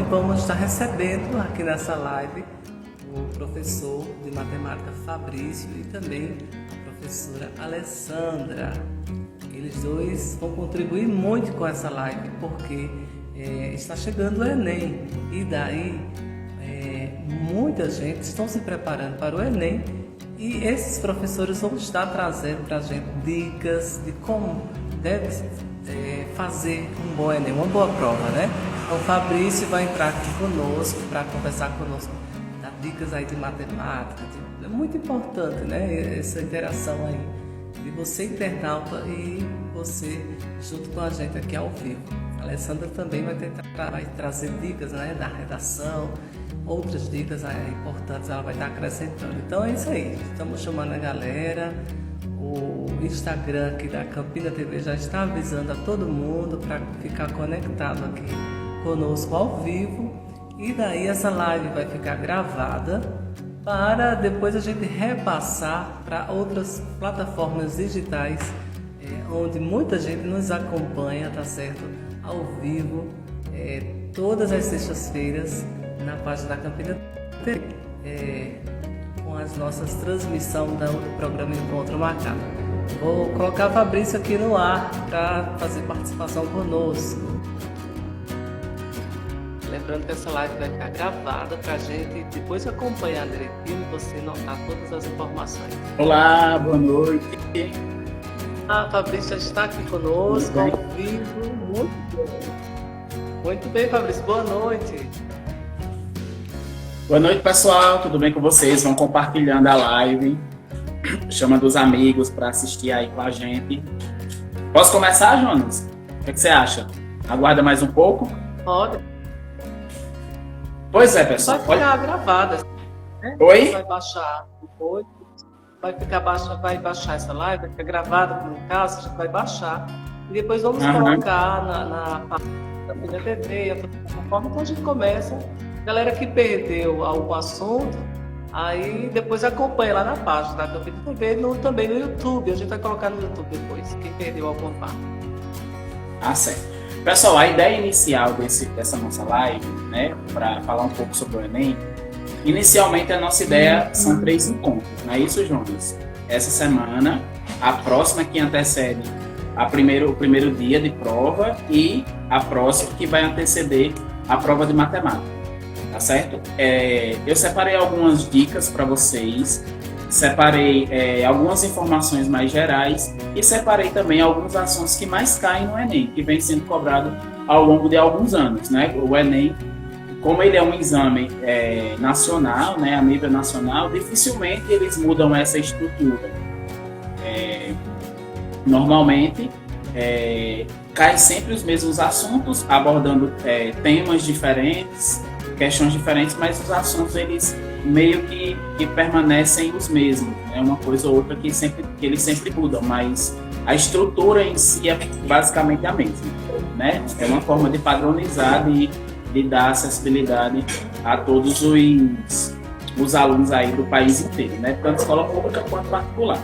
vamos estar recebendo aqui nessa live o professor de matemática Fabrício e também a professora Alessandra. Eles dois vão contribuir muito com essa live porque está chegando o Enem e daí muita gente está se preparando para o Enem e esses professores vão estar trazendo para a gente dicas de como deve fazer um bom Enem, uma boa prova, né? Então o Fabrício vai entrar aqui conosco para conversar conosco, dar dicas aí de matemática, é muito importante, né? Essa interação aí de você internauta e você junto com a gente aqui ao vivo. A Alessandra também vai trazer dicas, né, da redação, outras dicas importantes ela vai estar acrescentando. Então é isso aí, estamos chamando a galera. O Instagram aqui da Campina TV já está avisando a todo mundo para ficar conectado aqui conosco ao vivo. E daí essa live vai ficar gravada para depois a gente repassar para outras plataformas digitais, onde muita gente nos acompanha, tá certo? Ao vivo, todas as sextas-feiras, na página da Campina TV, com as nossas transmissões do programa Encontro Marcado. Vou colocar o Fabrício aqui no ar para fazer participação conosco. Lembrando que essa live vai ficar gravada para a gente depois acompanhar direitinho e você notar todas as informações. Olá, boa noite. Fabrício já está aqui conosco, ao vivo. Muito bem. Muito bem, Fabrício. Boa noite. Boa noite, pessoal. Tudo bem com vocês? Vão compartilhando a live. Chama dos amigos para assistir aí com a gente. Posso começar, Jonas? O que você acha? Aguarda mais um pouco? Pode. Pois é, pessoal. Vai ficar gravada, né? Oi? Vai baixar depois. Vai baixar essa live, vai ficar gravada como em casa, a gente vai baixar. E depois vamos colocar na página da TV, conforme que a gente começa. Galera que perdeu algum assunto, aí depois acompanha lá na página da Campina TV, também no YouTube. A gente vai colocar no YouTube depois, quem perdeu alguma parte. Certo. Pessoal, a ideia inicial dessa nossa live, né, para falar um pouco sobre o Enem, inicialmente a nossa ideia são 3 encontros, não é isso, Jonas? Essa semana, a próxima que antecede o primeiro dia de prova e a próxima que vai anteceder a prova de matemática. Tá certo? Eu separei algumas dicas para vocês, separei algumas informações mais gerais e separei também alguns assuntos que mais caem no Enem, que vem sendo cobrado ao longo de alguns anos, né? O Enem, como ele é um exame nacional, né, a nível nacional, dificilmente eles mudam essa estrutura. Normalmente, caem sempre os mesmos assuntos, abordando temas diferentes, questões diferentes, mas os assuntos eles meio que permanecem os mesmos, né? Uma coisa ou outra que eles sempre mudam, mas a estrutura em si é basicamente a mesma, né? É uma forma de padronizar, de dar acessibilidade a todos os alunos aí do país inteiro, né? Tanto escola pública quanto particular.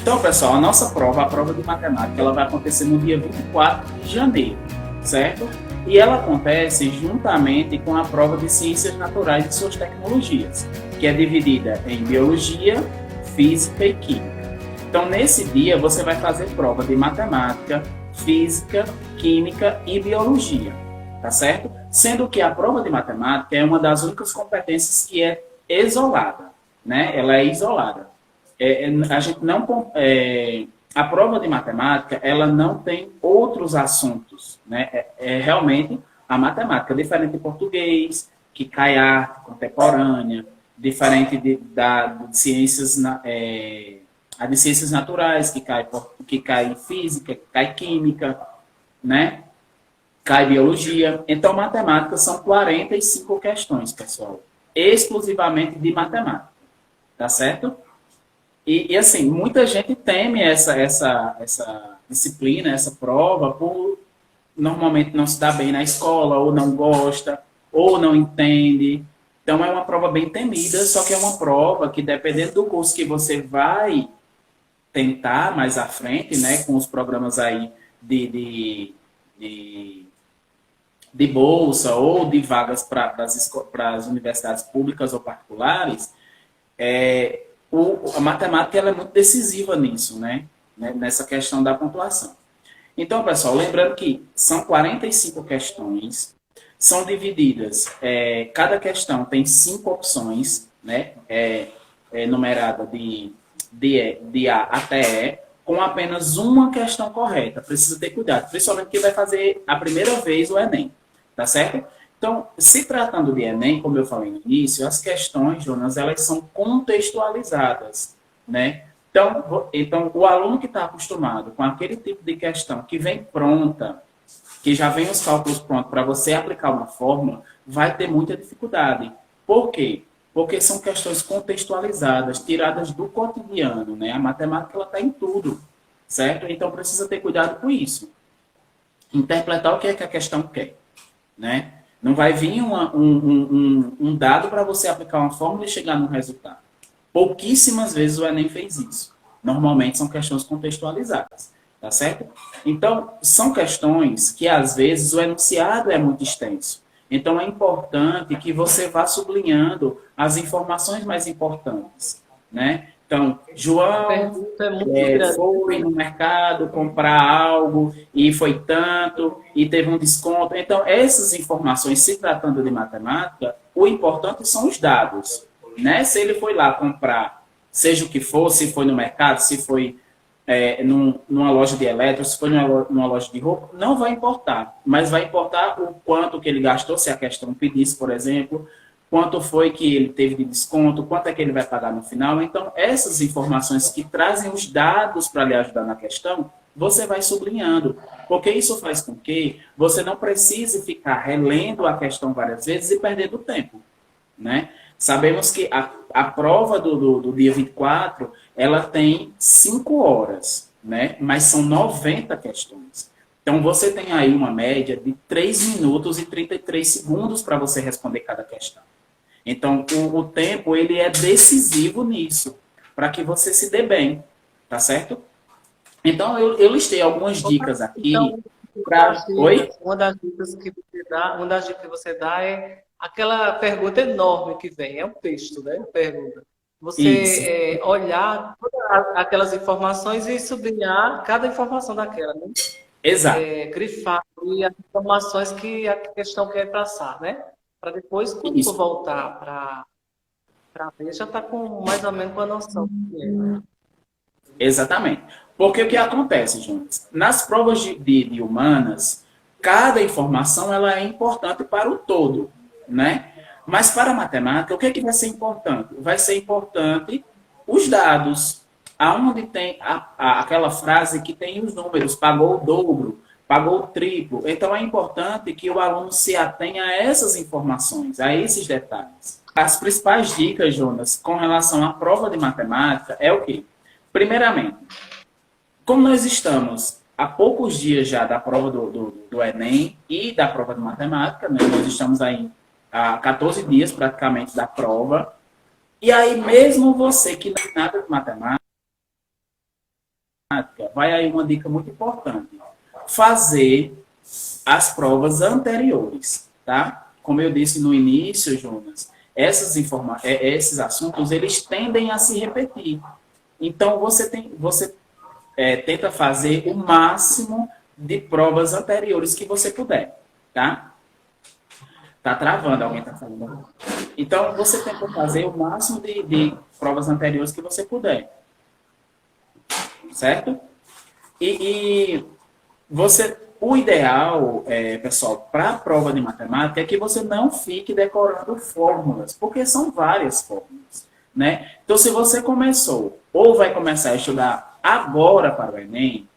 Então, pessoal, a prova de matemática, ela vai acontecer no dia 24 de janeiro, certo? E ela acontece juntamente com a prova de Ciências Naturais e Suas Tecnologias, que é dividida em Biologia, Física e Química. Então, nesse dia, você vai fazer prova de Matemática, Física, Química e Biologia, tá certo? Sendo que a prova de Matemática é uma das únicas competências que é isolada, né? Ela é isolada. A gente não... A prova de matemática, ela não tem outros assuntos, né? Realmente a matemática, diferente de português, que cai arte contemporânea, diferente de ciências, a de ciências naturais, que cai física, que cai química, né? Cai biologia. Então, matemática são 45 questões, pessoal, exclusivamente de matemática, tá certo? E assim, muita gente teme essa disciplina, essa prova, por normalmente não se dar bem na escola, ou não gosta, ou não entende. Então é uma prova bem temida, só que é uma prova que, dependendo do curso que você vai tentar mais à frente, né, com os programas aí de de bolsa ou de vagas para as universidades públicas ou particulares, a matemática ela é muito decisiva nisso, né? Nessa questão da pontuação. Então, pessoal, lembrando que são 45 questões, são divididas, cada questão tem 5 opções, né? Numerada de A até E, com apenas uma questão correta. Precisa ter cuidado, principalmente quem vai fazer a primeira vez o Enem, tá certo? Então, se tratando de Enem, como eu falei no início, as questões, Jonas, elas são contextualizadas, né? Então o aluno que está acostumado com aquele tipo de questão que vem pronta, que já vem os cálculos prontos para você aplicar uma fórmula, vai ter muita dificuldade. Por quê? Porque são questões contextualizadas, tiradas do cotidiano, né? A matemática ela está em tudo, certo? Então precisa ter cuidado com isso. Interpretar o que é que a questão quer, né? Não vai vir um dado para você aplicar uma fórmula e chegar no resultado. Pouquíssimas vezes o Enem fez isso. Normalmente são questões contextualizadas, tá certo? Então, são questões que às vezes o enunciado é muito extenso. Então, é importante que você vá sublinhando as informações mais importantes, né? Então, João foi no mercado comprar algo e foi tanto e teve um desconto. Então, essas informações, se tratando de matemática, o importante são os dados, né? Se ele foi lá comprar, seja o que for, se foi no mercado, se foi numa loja de eletro, se foi numa loja de roupa, não vai importar. Mas vai importar o quanto que ele gastou, se a questão pedisse, por exemplo, quanto foi que ele teve de desconto, quanto é que ele vai pagar no final. Então, essas informações que trazem os dados para lhe ajudar na questão, você vai sublinhando. Porque isso faz com que você não precise ficar relendo a questão várias vezes e perdendo tempo, né? Sabemos que a prova do dia 24, ela tem 5 horas, né? Mas são 90 questões. Então, você tem aí uma média de 3 minutos e 33 segundos para você responder cada questão. Então, o tempo, ele é decisivo nisso, para que você se dê bem, tá certo? Então, eu listei algumas dicas aqui. Então, Oi? Uma das dicas que você dá é aquela pergunta enorme que vem, é um texto, né? Pergunta. Você olhar todas aquelas informações e sublinhar cada informação daquela, né? Exato. Grifar ali as informações que a questão quer passar, né? Para depois, quando for voltar para ver, já está com mais ou menos uma noção do que é, né? Exatamente. Porque o que acontece, Jonas? Nas provas de humanas, cada informação ela é importante para o todo, né? Mas para a matemática, o que é que vai ser importante? Vai ser importante os dados. Aonde tem aquela frase que tem os números, pagou o dobro, pagou o triplo. Então, é importante que o aluno se atenha a essas informações, a esses detalhes. As principais dicas, Jonas, com relação à prova de matemática é o quê? Primeiramente, como nós estamos há poucos dias já da prova do Enem e da prova de matemática, né? Nós estamos aí há 14 dias praticamente da prova, e aí mesmo você que não tem nada de matemática, vai aí uma dica muito importante. Fazer as provas anteriores, tá? Como eu disse no início, Jonas, esses assuntos, eles tendem a se repetir. Então, você tenta fazer o máximo de provas anteriores que você puder, tá? Tá travando, alguém tá falando. Então, você tenta fazer o máximo de provas anteriores que você puder. Certo? O ideal, pessoal, para a prova de matemática é que você não fique decorando fórmulas, porque são várias fórmulas, né? Então, se você começou ou vai começar a estudar agora para o Enem,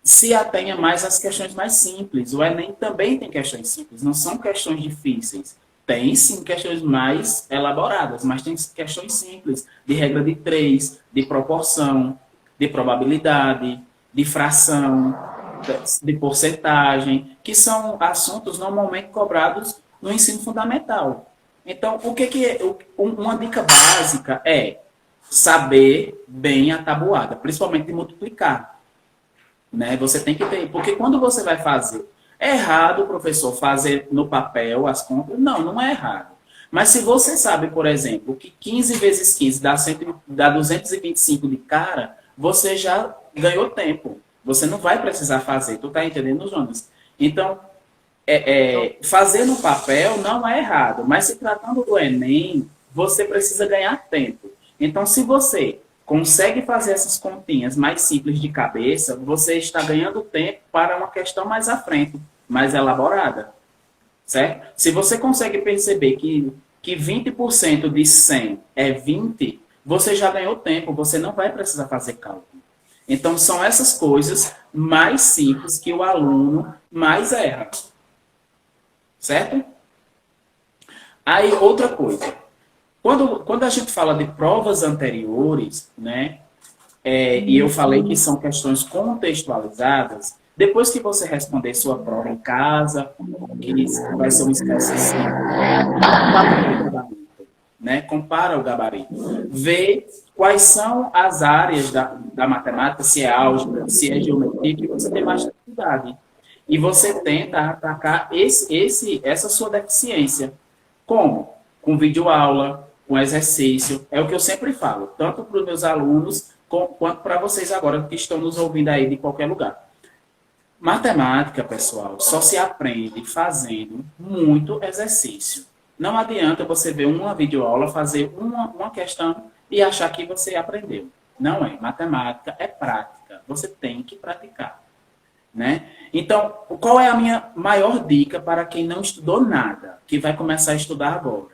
se atenha mais às questões mais simples. O Enem também tem questões simples, não são questões difíceis. Tem, sim, questões mais elaboradas, mas tem questões simples, de regra de 3, de proporção, de probabilidade, de fração, de porcentagem, que são assuntos normalmente cobrados no ensino fundamental. Então, uma dica básica é saber bem a tabuada, principalmente de multiplicar. Né? Você tem que ter, porque quando você vai fazer, É errado o professor fazer no papel as contas? Não, não é errado. Mas se você sabe, por exemplo, que 15 vezes 15 dá 225 de cara, você já ganhou tempo. Você não vai precisar fazer. Tu tá entendendo, Jonas? Então, fazer no papel não é errado. Mas se tratando do Enem, você precisa ganhar tempo. Então, se você consegue fazer essas continhas mais simples de cabeça, você está ganhando tempo para uma questão mais à frente, mais elaborada. Certo? Se você consegue perceber que 20% de 100 é 20, você já ganhou tempo, você não vai precisar fazer cálculo. Então, são essas coisas mais simples que o aluno mais erra. Certo? Aí, outra coisa. Quando a gente fala de provas anteriores, né, e eu falei que são questões contextualizadas, depois que você responder sua prova em casa, que vai ser uma espécie assim, compara o gabarito. Vê quais são as áreas da matemática, se é álgebra, se é geometria, que você tem mais dificuldade. E você tenta atacar essa sua deficiência. Como? Com videoaula, com exercício. É o que eu sempre falo, tanto para os meus alunos, quanto para vocês agora que estão nos ouvindo aí de qualquer lugar. Matemática, pessoal, só se aprende fazendo muito exercício. Não adianta você ver uma videoaula, fazer uma questão e achar que você aprendeu. Não é. Matemática é prática. Você tem que praticar. Né? Então, qual é a minha maior dica para quem não estudou nada, que vai começar a estudar agora?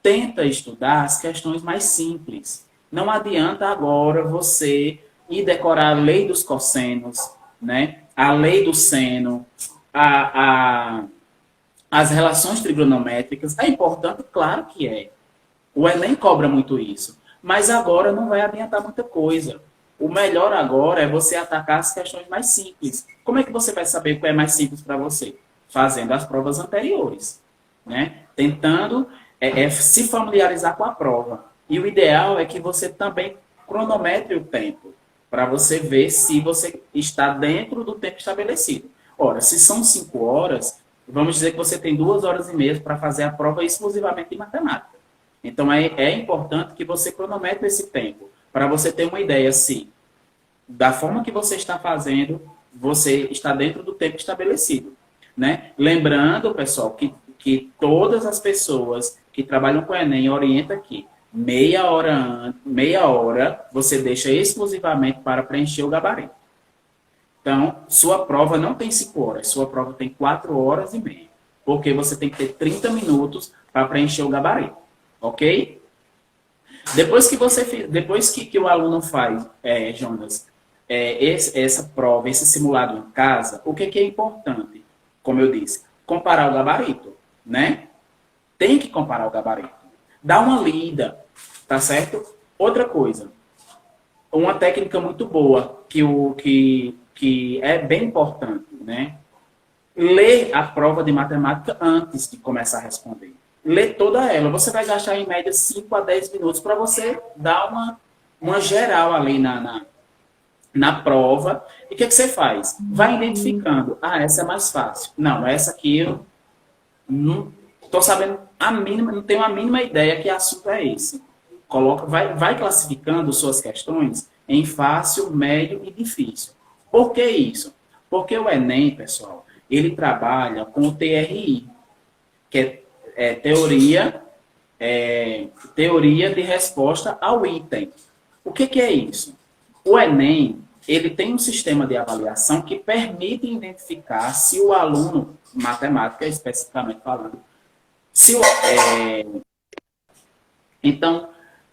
Tenta estudar as questões mais simples. Não adianta agora você ir decorar a lei dos cossenos, né? A lei do seno, as relações trigonométricas. É importante? Claro que é. O Enem cobra muito isso. Mas agora não vai adiantar muita coisa. O melhor agora é você atacar as questões mais simples. Como é que você vai saber o que é mais simples para você? Fazendo as provas anteriores. Né? Tentando se familiarizar com a prova. E o ideal é que você também cronometre o tempo, para você ver se você está dentro do tempo estabelecido. Ora, se são 5 horas, vamos dizer que você tem 2 horas e meia para fazer a prova exclusivamente de matemática. Então, é importante que você cronometre esse tempo, para você ter uma ideia se, da forma que você está fazendo, você está dentro do tempo estabelecido. Né? Lembrando, pessoal, que todas as pessoas que trabalham com o Enem orientam aqui. Meia hora você deixa exclusivamente para preencher o gabarito. Então, sua prova não tem 5 horas, sua prova tem 4 horas e meia. Porque você tem que ter 30 minutos para preencher o gabarito. Ok? Depois que o aluno faz, Jonas, essa prova, esse simulado em casa, o que é importante? Como eu disse, comparar o gabarito. Né? Tem que comparar o gabarito. Dá uma lida, tá certo? Outra coisa, uma técnica muito boa, que é bem importante, né? Ler a prova de matemática antes de começar a responder. Ler toda ela. Você vai gastar em média 5 a 10 minutos para você dar uma geral ali na prova. E o que você faz? Vai identificando. Essa é mais fácil. Não, essa aqui eu não estou sabendo não tenho a mínima ideia que assunto é esse. Vai classificando suas questões em fácil, médio e difícil. Por que isso? Porque o Enem, pessoal, ele trabalha com o TRI, que é teoria de resposta ao item. O que é isso? O Enem, ele tem um sistema de avaliação que permite identificar se o aluno, matemática especificamente falando, então,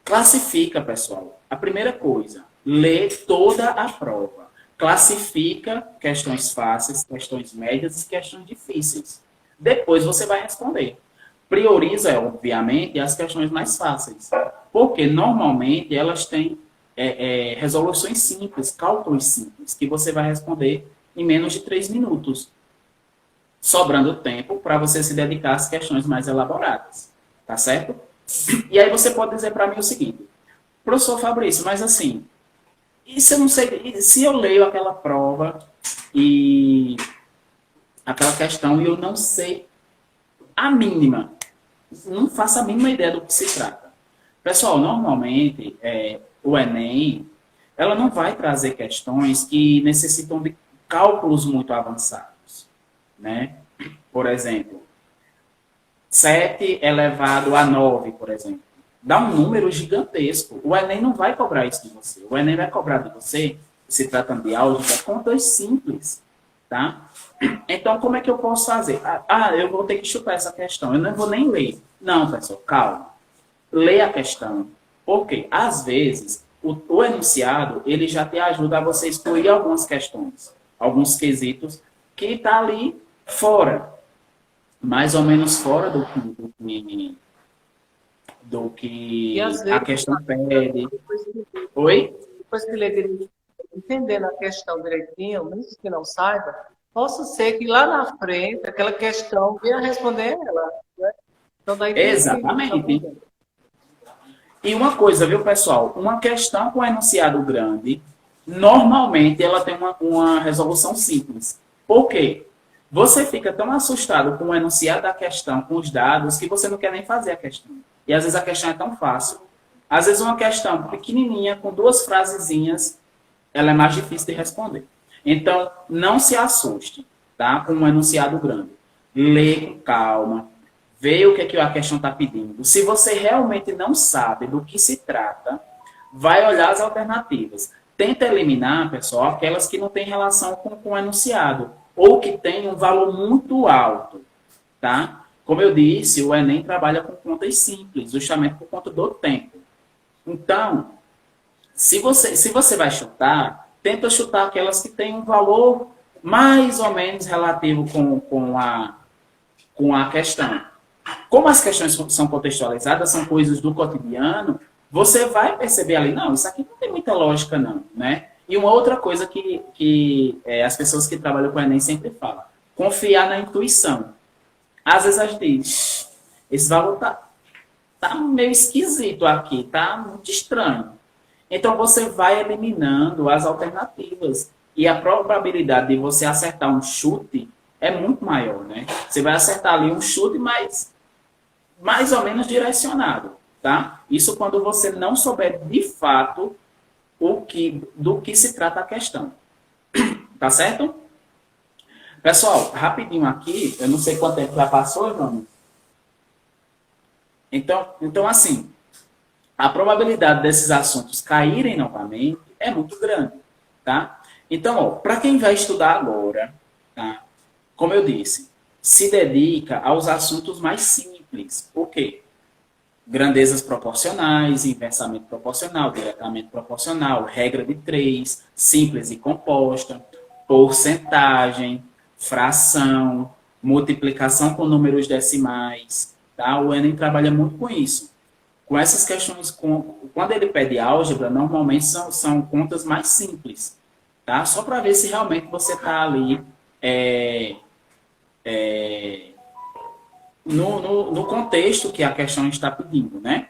classifica, pessoal. A primeira coisa, lê toda a prova. Classifica questões fáceis, questões médias e questões difíceis. Depois você vai responder. Prioriza, obviamente, as questões mais fáceis. Porque, normalmente, elas têm resoluções simples, cálculos simples, que você vai responder em menos de 3 minutos. Sobrando tempo para você se dedicar às questões mais elaboradas. Tá certo? E aí você pode dizer para mim o seguinte: professor Fabrício, mas assim, e se eu não sei, se eu leio aquela prova e aquela questão e eu não sei a mínima, não faço a mínima ideia do que se trata. Pessoal, normalmente, o Enem, ela não vai trazer questões que necessitam de cálculos muito avançados, né? Por exemplo, 7 elevado a 9, por exemplo. Dá um número gigantesco. O Enem não vai cobrar isso de você. O Enem vai cobrar de você, se tratando de álgebra, contas simples, tá? Então, como é que eu posso fazer? Eu vou ter que chutar essa questão. Eu não vou nem ler. Não, pessoal, calma. Lê a questão. Porque, às vezes, o enunciado, ele já te ajuda a você excluir algumas questões, alguns quesitos que está ali fora. Mais ou menos fora do E que às a vezes, questão pede. Oi? depois que ler direitinho, entendendo a questão direitinho, mesmo que não saiba, possa ser que lá na frente aquela questão venha responder ela, né? Então daí tem que Exatamente. E uma coisa, viu, pessoal? Uma questão com enunciado grande, normalmente ela tem uma resolução simples. Por quê? Você fica tão assustado com o enunciado da questão, com os dados, que você não quer nem fazer a questão. E às vezes a questão é tão fácil. Às vezes uma questão pequenininha, com 2 frasezinhas, ela é mais difícil de responder. Então, não se assuste, tá? Com um enunciado grande. Lê com calma, vê o que, é que a questão está pedindo. Se você realmente não sabe do que se trata, vai olhar as alternativas. Tenta eliminar, pessoal, aquelas que não têm relação com o enunciado ou que têm um valor muito alto, tá? Como eu disse, o Enem trabalha com contas simples, justamente por conta do tempo. Então, se você vai chutar, tenta chutar aquelas que têm um valor mais ou menos relativo com a questão. Como as questões são contextualizadas, são coisas do cotidiano, você vai perceber ali, não, isso aqui não tem muita lógica não, né? E uma outra coisa que as pessoas que trabalham com o Enem sempre falam, confiar na intuição. Às vezes a gente diz, esse valor tá meio esquisito aqui, tá muito estranho. Então você vai eliminando as alternativas e a probabilidade de você acertar um chute é muito maior, né? Você vai acertar ali um chute, mas mais ou menos direcionado, tá? Isso quando você não souber de fato do que se trata a questão. Tá certo? Pessoal, rapidinho aqui, eu não sei quanto tempo já passou, João. Então, assim, a probabilidade desses assuntos caírem novamente é muito grande, tá? Então, para quem vai estudar agora, tá? Como eu disse, se dedica aos assuntos mais simples. Por quê? Grandezas proporcionais, inversamente proporcional, diretamente proporcional, regra de 3, simples e composta, porcentagem, fração, multiplicação com números decimais. Tá? O Enem trabalha muito com isso. Com essas questões, quando ele pede álgebra, normalmente são contas mais simples. Tá? Só para ver se realmente você está ali no contexto que a questão está pedindo, né?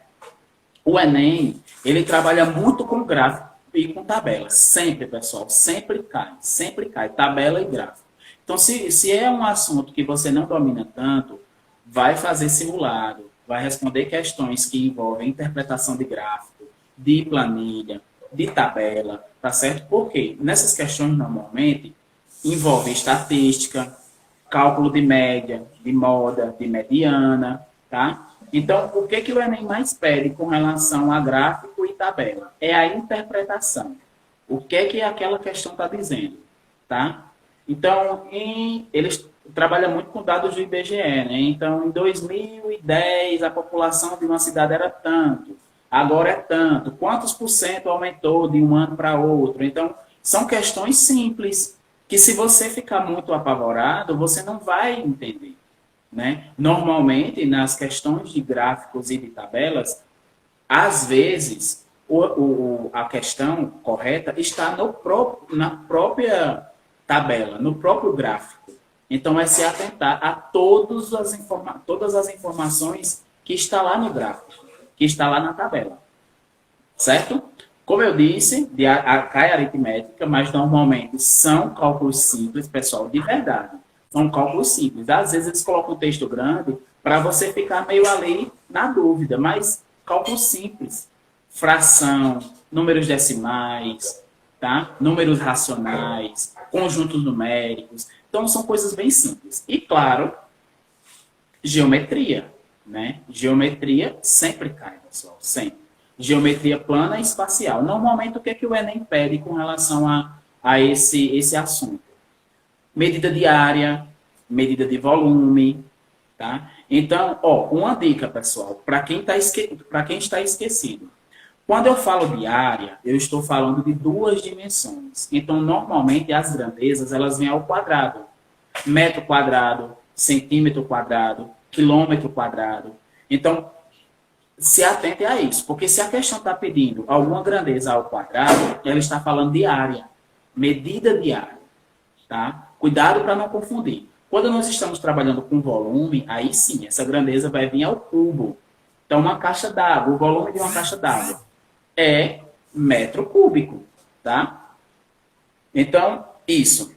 O Enem, ele trabalha muito com gráfico e com tabela. Sempre, pessoal, sempre cai, tabela e gráfico. Então, se é um assunto que você não domina tanto, vai fazer simulado, vai responder questões que envolvem interpretação de gráfico, de planilha, de tabela, tá certo? Porque nessas questões, normalmente, envolve estatística, cálculo de média, de moda, de mediana, tá? Então, o que o Enem mais pede com relação a gráfico e tabela? É a interpretação. O que aquela questão está dizendo, tá? Então, eles trabalham muito com dados do IBGE, né? Então, em 2010, a população de uma cidade era tanto, agora é tanto. Quantos por cento aumentou de um ano para outro? Então, são questões simples, que se você ficar muito apavorado, você não vai entender, né? Normalmente, nas questões de gráficos e de tabelas, às vezes, a questão correta está na própria tabela, no próprio gráfico. Então, é se atentar a todas as informações que está lá no gráfico, que está lá na tabela. Certo? Como eu disse, cai aritmética, mas normalmente são cálculos simples, pessoal, de verdade. São cálculos simples. Às vezes eles colocam um texto grande para você ficar meio ali na dúvida, mas cálculos simples. Fração, números decimais, tá? Números racionais, conjuntos numéricos. Então, são coisas bem simples. E, claro, geometria, né? Geometria sempre cai, pessoal, sempre. Geometria plana e espacial. Normalmente, o que é que o Enem pede com relação a esse assunto? Medida de área, medida de volume, tá? Então, uma dica, pessoal, para quem está esquecido. Quando eu falo de área, eu estou falando de 2 dimensões. Então, normalmente, as grandezas, elas vêm ao quadrado. Metro quadrado, centímetro quadrado, quilômetro quadrado. Então, se atente a isso, porque se a questão está pedindo alguma grandeza ao quadrado, ela está falando de área, medida de área, tá? Cuidado para não confundir. Quando nós estamos trabalhando com volume, aí sim, essa grandeza vai vir ao cubo. Então, uma caixa d'água, o volume de uma caixa d'água é metro cúbico, tá? Então, isso.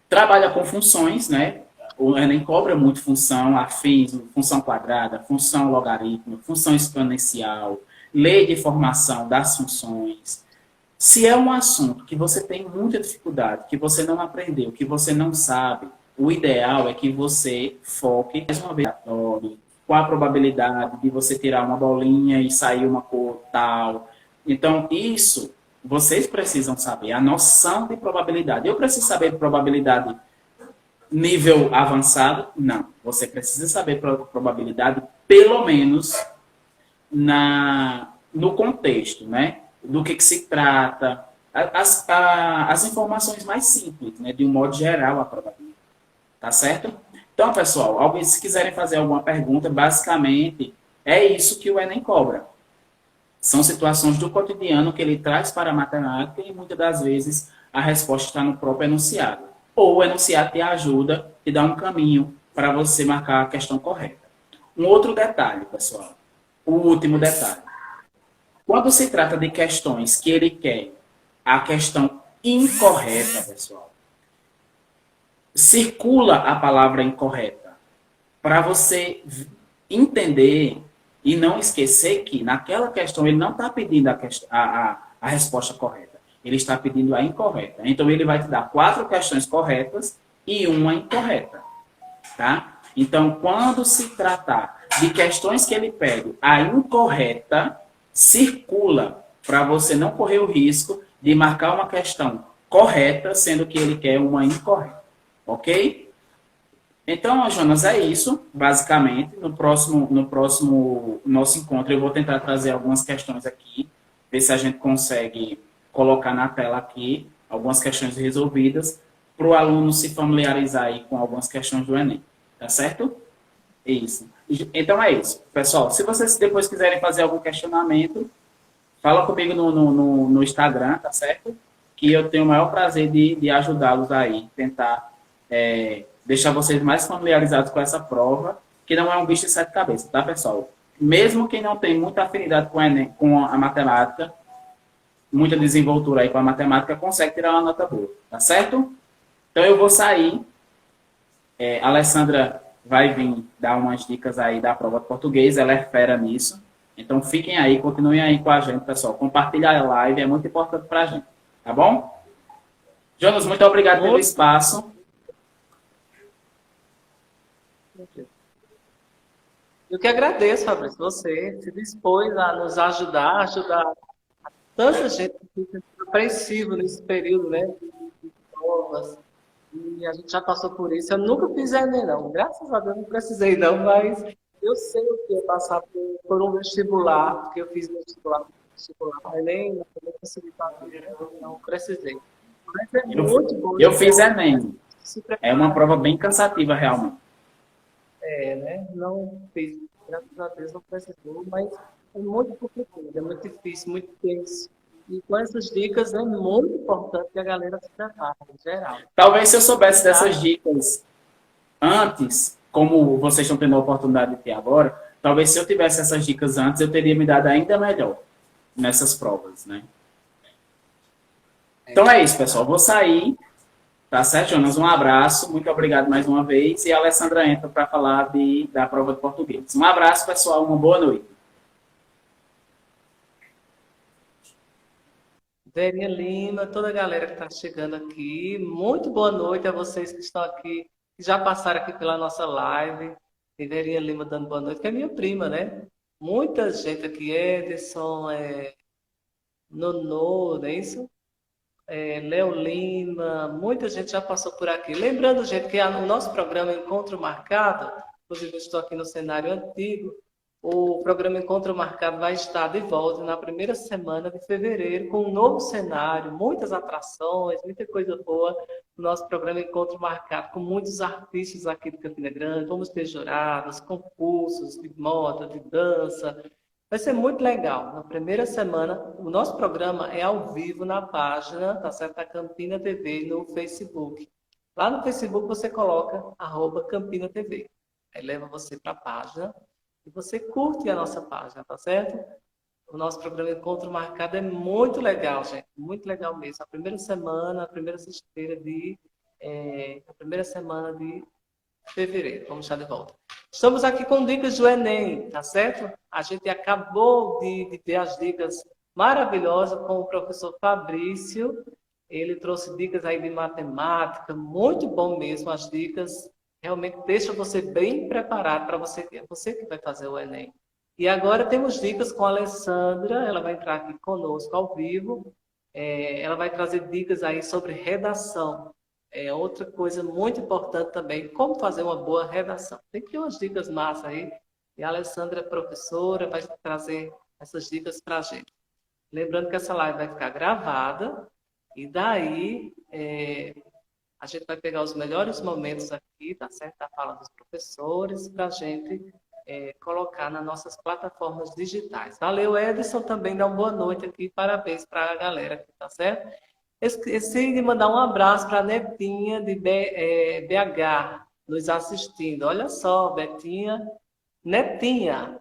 Trabalha com funções, né? O Enem cobra muito função, afins, função quadrada, função logarítmica, função exponencial, lei de formação das funções. Se é um assunto que você tem muita dificuldade, que você não aprendeu, que você não sabe, o ideal é que você foque mais uma vez qual a probabilidade de você tirar uma bolinha e sair uma cor tal. Então, isso vocês precisam saber, a noção de probabilidade. Eu preciso saber de probabilidade nível avançado? Não. Você precisa saber probabilidade, pelo menos, no contexto, né? Do que se trata. As informações mais simples, né? De um modo geral, a probabilidade. Tá certo? Então, pessoal, se quiserem fazer alguma pergunta, basicamente, é isso que o Enem cobra. São situações do cotidiano que ele traz para a matemática e, muitas das vezes, a resposta está no próprio enunciado. Ou o enunciado te ajuda, te dá um caminho para você marcar a questão correta. Um outro detalhe, pessoal. O último detalhe. Quando se trata de questões que ele quer a questão incorreta, pessoal, circula a palavra incorreta para você entender e não esquecer que naquela questão ele não está pedindo a resposta correta. Ele está pedindo a incorreta. Então, ele vai te dar 4 questões corretas e uma incorreta. Tá? Então, quando se tratar de questões que ele pede a incorreta, circula para você não correr o risco de marcar uma questão correta, sendo que ele quer uma incorreta. Ok? Então, Jonas, é isso, basicamente. No próximo nosso encontro, eu vou tentar trazer algumas questões aqui, ver se a gente consegue colocar na tela aqui algumas questões resolvidas, para o aluno se familiarizar aí com algumas questões do Enem. Tá certo? Isso. Então é isso. Pessoal, se vocês depois quiserem fazer algum questionamento, fala comigo no Instagram, tá certo? Que eu tenho o maior prazer de ajudá-los aí, tentar deixar vocês mais familiarizados com essa prova, que não é um bicho de 7 cabeças, tá, pessoal? Mesmo quem não tem muita afinidade com a matemática, muita desenvoltura aí com a matemática, consegue tirar uma nota boa, tá certo? Então eu vou sair. A Alessandra vai vir dar umas dicas aí da prova de português, ela é fera nisso. Então fiquem aí, continuem aí com a gente, pessoal. Compartilhar a live é muito importante pra gente, tá bom? Jonas, muito obrigado pelo espaço. Eu que agradeço, Fabrício, você se dispôs a nos ajudar tanta gente que fica apreensivo nesse período, né, de provas, e a gente já passou por isso. Eu nunca fiz Enem, não. Graças a Deus não precisei, não, mas eu sei o que é passar por um vestibular, porque eu fiz vestibular, Enem, não consegui fazer, não precisei. Mas é muito bom. Eu fiz Enem. É uma prova bem cansativa, realmente. Né? Não fiz, graças a Deus não precisou, mas é muito complicado, é muito difícil, muito tenso. E com essas dicas é muito importante que a galera se prepare, em geral. Talvez se eu soubesse dessas dicas antes, como vocês estão tendo a oportunidade de ter agora, talvez se eu tivesse essas dicas antes, eu teria me dado ainda melhor nessas provas, né? Então é isso, pessoal. Vou sair. Tá certo, Jonas? Um abraço, muito obrigado mais uma vez. E a Alessandra entra para falar da prova de português. Um abraço, pessoal, uma boa noite. Verinha Lima, toda a galera que está chegando aqui, muito boa noite a vocês que estão aqui, que já passaram aqui pela nossa live. E Verinha Lima dando boa noite, que é minha prima, né? Muita gente aqui, Ederson, Nonô, não é isso? Léo Lima, muita gente já passou por aqui. Lembrando, gente, que o nosso programa Encontro Marcado, inclusive eu estou aqui no cenário antigo, o programa Encontro Marcado vai estar de volta na primeira semana de fevereiro, com um novo cenário, muitas atrações, muita coisa boa. O nosso programa Encontro Marcado, com muitos artistas aqui de Campina Grande, vamos ter jurados, concursos de moda, de dança. Vai ser muito legal. Na primeira semana, o nosso programa é ao vivo na página, tá certo? Da Campina TV no Facebook. Lá no Facebook você coloca @Campina TV. Aí leva você para a página e você curte a nossa página, tá certo? O nosso programa Encontro Marcado é muito legal, gente. Muito legal mesmo. A primeira semana, a primeira sexta-feira a primeira semana de fevereiro. Vamos estar de volta. Estamos aqui com dicas do Enem, tá certo? A gente acabou de ter as dicas maravilhosas com o professor Fabrício. Ele trouxe dicas aí de matemática, muito bom mesmo. As dicas realmente deixam você bem preparado para você que vai fazer o Enem. E agora temos dicas com a Alessandra, ela vai entrar aqui conosco ao vivo. Ela vai trazer dicas aí sobre redação. Outra coisa muito importante também, como fazer uma boa redação. Tem que ter umas dicas massas aí. E a Alessandra é professora, vai trazer essas dicas para a gente. Lembrando que essa live vai ficar gravada. E daí, a gente vai pegar os melhores momentos aqui, tá certo? Da fala dos professores, para a gente colocar nas nossas plataformas digitais. Valeu, Edson, também dá uma boa noite aqui. Parabéns para a galera aqui, tá certo? Esqueci de mandar um abraço para a Netinha de BH, nos assistindo. Olha só, Betinha, Netinha,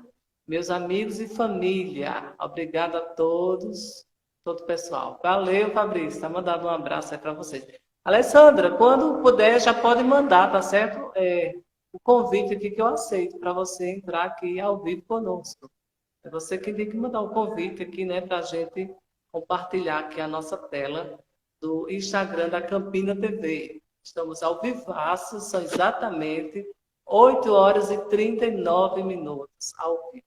meus amigos e família. Obrigado a todos, todo o pessoal. Valeu, Fabrício. Está mandando um abraço aí para vocês. Alessandra, quando puder, já pode mandar, tá certo? O convite aqui que eu aceito para você entrar aqui ao vivo conosco. É você que tem que mandar o convite aqui, né, para a gente compartilhar aqui a nossa tela do Instagram da Campina TV. Estamos ao vivaço, são exatamente 8h39 ao vivo.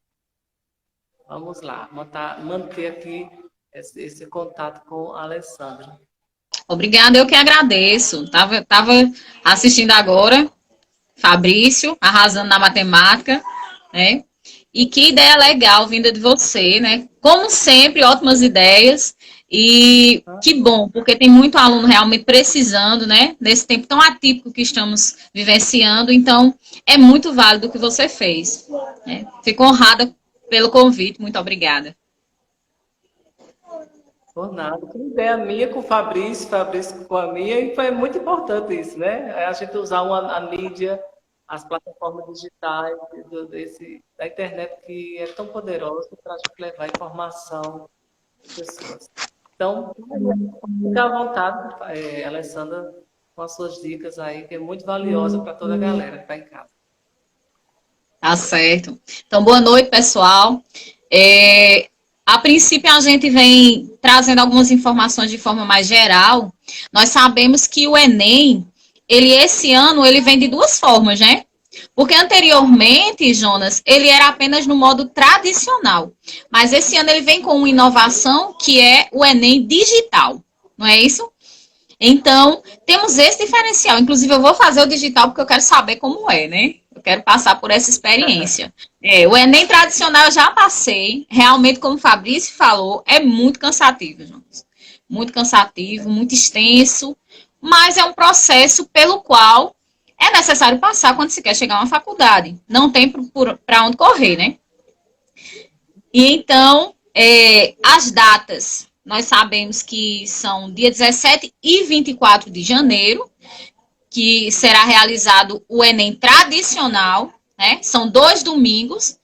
Vamos lá, manter aqui esse contato com a Alessandra. Obrigada, eu que agradeço. Tava assistindo agora, Fabrício, arrasando na matemática, né? E que ideia legal vinda de você, né? Como sempre, ótimas ideias. E que bom, porque tem muito aluno realmente precisando, né? Nesse tempo tão atípico que estamos vivenciando. Então, é muito válido o que você fez, né? Fico honrada pelo convite. Muito obrigada. Por nada. Que ideia minha com o Fabrício com a minha. E foi muito importante isso, né? A gente usar a mídia, as plataformas digitais da internet que é tão poderosa para a gente levar informação às pessoas. Então, fica à vontade, Alessandra, com as suas dicas aí, que é muito valiosa para toda a galera que está em casa. Tá certo. Então, boa noite, pessoal. A princípio, a gente vem trazendo algumas informações de forma mais geral. Nós sabemos que o Enem, esse ano, ele vem de duas formas, né? Porque anteriormente, Jonas, ele era apenas no modo tradicional. Mas esse ano ele vem com uma inovação que é o Enem digital. Não é isso? Então, temos esse diferencial. Inclusive, eu vou fazer o digital porque eu quero saber como é, né? Eu quero passar por essa experiência. O Enem tradicional eu já passei. Realmente, como o Fabrício falou, é muito cansativo, Jonas. Muito cansativo, muito extenso. Mas é um processo pelo qual é necessário passar quando se quer chegar a uma faculdade. Não tem para onde correr, né? E então, as datas, nós sabemos que são dia 17 e 24 de janeiro, que será realizado o Enem tradicional, né? São 2 domingos.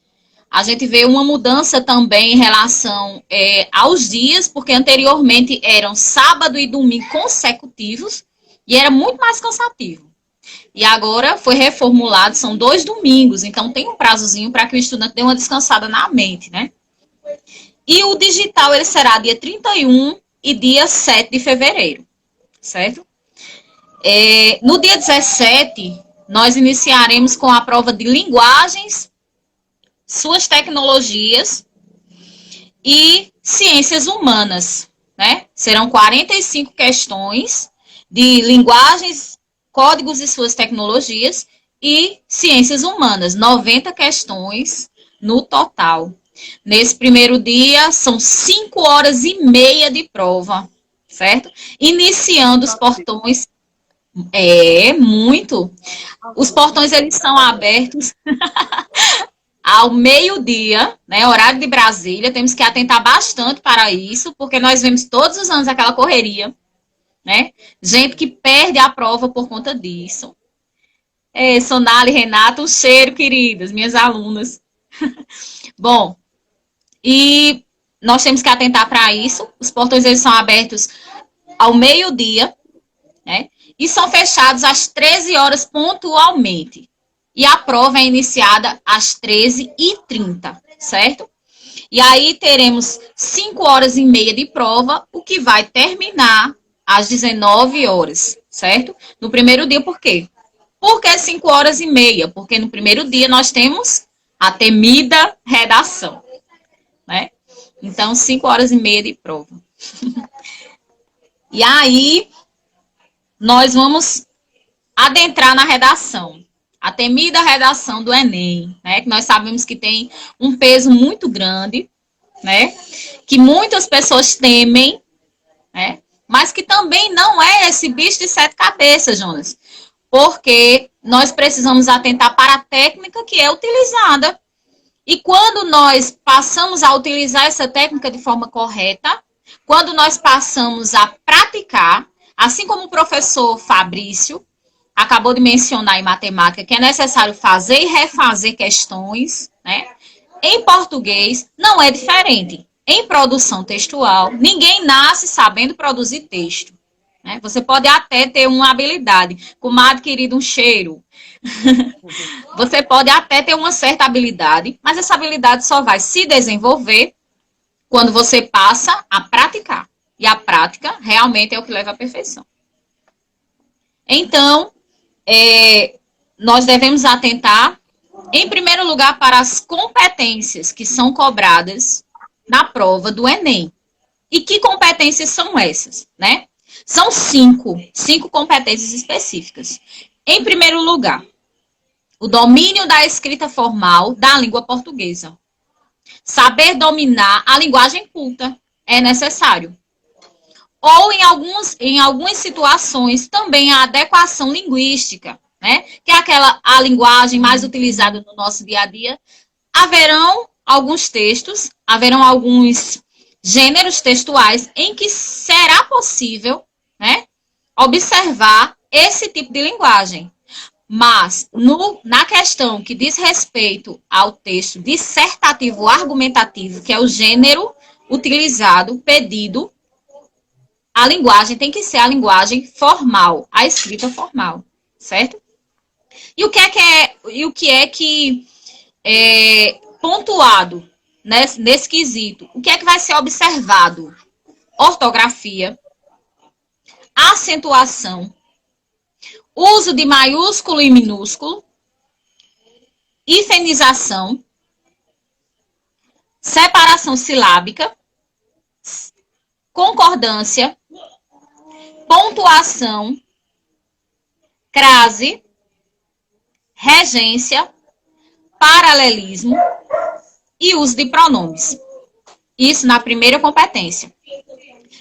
A gente vê uma mudança também em relação aos dias, porque anteriormente eram sábado e domingo consecutivos, E era muito mais cansativo. E agora foi reformulado, são 2 domingos, então tem um prazozinho para que o estudante dê uma descansada na mente, né? E o digital, ele será dia 31 e dia 7 de fevereiro, certo? No dia 17, nós iniciaremos com a prova de linguagens, suas tecnologias e ciências humanas, né? Serão 45 questões de linguagens, códigos e suas tecnologias e ciências humanas, 90 questões no total. Nesse primeiro dia, são 5 horas e meia de prova, certo? Iniciando os portões. Muito. Os portões, eles são abertos ao meio-dia, né, horário de Brasília. Temos que atentar bastante para isso, porque nós vemos todos os anos aquela correria, né? Gente que perde a prova por conta disso. Sonali, Renato, um cheiro, queridas, minhas alunas. Bom, e nós temos que atentar para isso. Os portões, eles são abertos ao meio-dia, né? E são fechados às 13 horas pontualmente. E a prova é iniciada às 13h30, certo? E aí teremos 5 horas e meia de prova, o que vai terminar às 19 horas, certo? No primeiro dia, por quê? Por que 5 horas e meia? Porque no primeiro dia nós temos a temida redação, né? Então, 5 horas e meia de prova. E aí, nós vamos adentrar na redação. A temida redação do Enem, né? Que nós sabemos que tem um peso muito grande, né? Que muitas pessoas temem, né? Mas que também não é esse bicho de 7 cabeças, Jonas. Porque nós precisamos atentar para a técnica que é utilizada. E quando nós passamos a utilizar essa técnica de forma correta, quando nós passamos a praticar, assim como o professor Fabrício acabou de mencionar em matemática, que é necessário fazer e refazer questões, né? Em português, não é diferente. Em produção textual, ninguém nasce sabendo produzir texto, né? Você pode até ter uma habilidade, comadre querido, um cheiro. Você pode até ter uma certa habilidade, mas essa habilidade só vai se desenvolver quando você passa a praticar. E a prática realmente é o que leva à perfeição. Então, nós devemos atentar, em primeiro lugar, para as competências que são cobradas na prova do Enem. E que competências são essas, né? São 5 competências específicas. Em primeiro lugar, o domínio da escrita formal da língua portuguesa. Saber dominar a linguagem culta é necessário. Ou em algumas situações também a adequação linguística, né? Que é a linguagem mais utilizada no nosso dia a dia. Haverão alguns textos, haverão alguns gêneros textuais em que será possível, né, observar esse tipo de linguagem. Mas, na questão que diz respeito ao texto dissertativo argumentativo, que é o gênero utilizado, pedido, a linguagem tem que ser a linguagem formal, a escrita formal, certo? E o que é pontuado nesse quesito? O que é que vai ser observado? Ortografia, acentuação, uso de maiúsculo e minúsculo, hifenização, separação silábica, concordância, pontuação, crase, regência, paralelismo e uso de pronomes. Isso na primeira competência.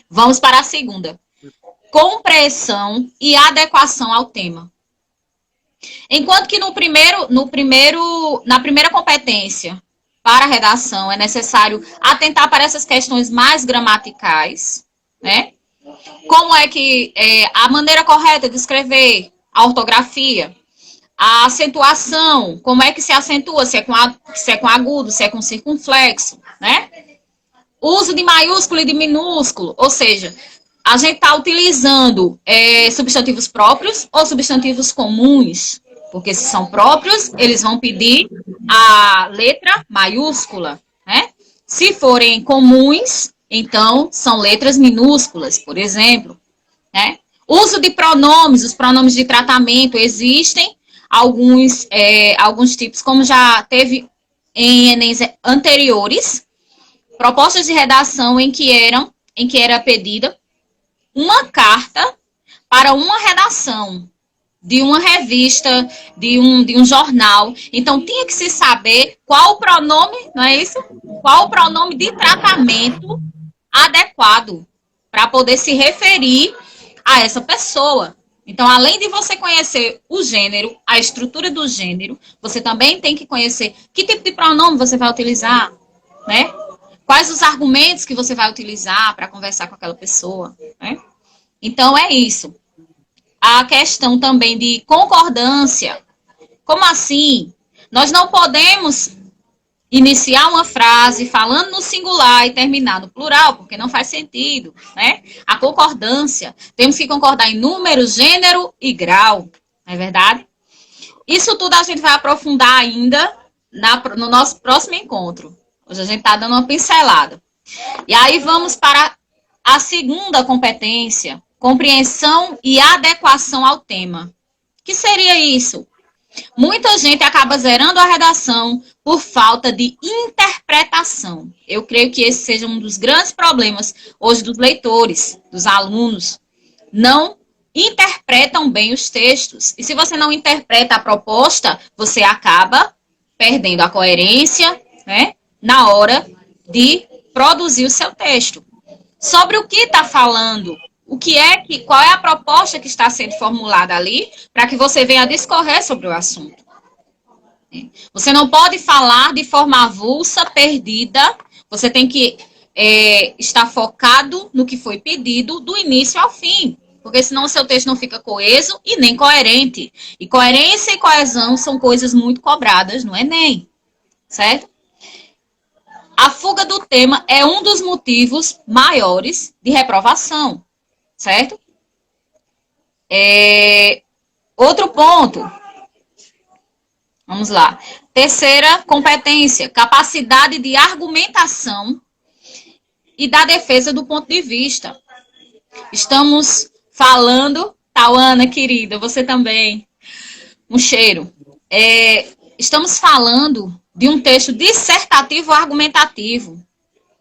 Vamos para a segunda. Compreensão e adequação ao tema. Enquanto que na primeira competência para a redação é necessário atentar para essas questões mais gramaticais, né? Como é que a maneira correta de escrever, a ortografia, a acentuação, como é que se acentua, se é com agudo, se é com circunflexo, né? Uso de maiúsculo e de minúsculo, ou seja, a gente está utilizando substantivos próprios ou substantivos comuns? Porque se são próprios, eles vão pedir a letra maiúscula, né? Se forem comuns, então são letras minúsculas, por exemplo, né? Uso de pronomes, os pronomes de tratamento, existem alguns tipos, como já teve em Enems anteriores, propostas de redação em que era pedida uma carta para uma redação de uma revista, de um jornal. Então, tinha que se saber qual o pronome, não é isso? Qual o pronome de tratamento adequado para poder se referir a essa pessoa. Então, além de você conhecer o gênero, a estrutura do gênero, você também tem que conhecer que tipo de pronome você vai utilizar, né? Quais os argumentos que você vai utilizar para conversar com aquela pessoa, né? Então, é isso. A questão também de concordância. Como assim? Nós não podemos iniciar uma frase falando no singular e terminar no plural, porque não faz sentido, né? A concordância. Temos que concordar em número, gênero e grau, não é verdade? Isso tudo a gente vai aprofundar ainda no nosso próximo encontro. Hoje a gente está dando uma pincelada. E aí vamos para a segunda competência, compreensão e adequação ao tema. O que seria isso? Muita gente acaba zerando a redação por falta de interpretação. Eu creio que esse seja um dos grandes problemas hoje dos leitores, dos alunos. Não interpretam bem os textos. E se você não interpreta a proposta, você acaba perdendo a coerência, né, na hora de produzir o seu texto. Sobre o que está falando, qual é a proposta que está sendo formulada ali, para que você venha discorrer sobre o assunto. Você não pode falar de forma avulsa, perdida, você tem que estar focado no que foi pedido do início ao fim, porque senão o seu texto não fica coeso e nem coerente. E coerência e coesão são coisas muito cobradas no Enem, certo? A fuga do tema é um dos motivos maiores de reprovação, certo? Outro ponto. Vamos lá. Terceira competência, capacidade de argumentação e da defesa do ponto de vista. Estamos falando, Tauana, querida, você também, um cheiro. Estamos falando de um texto dissertativo argumentativo,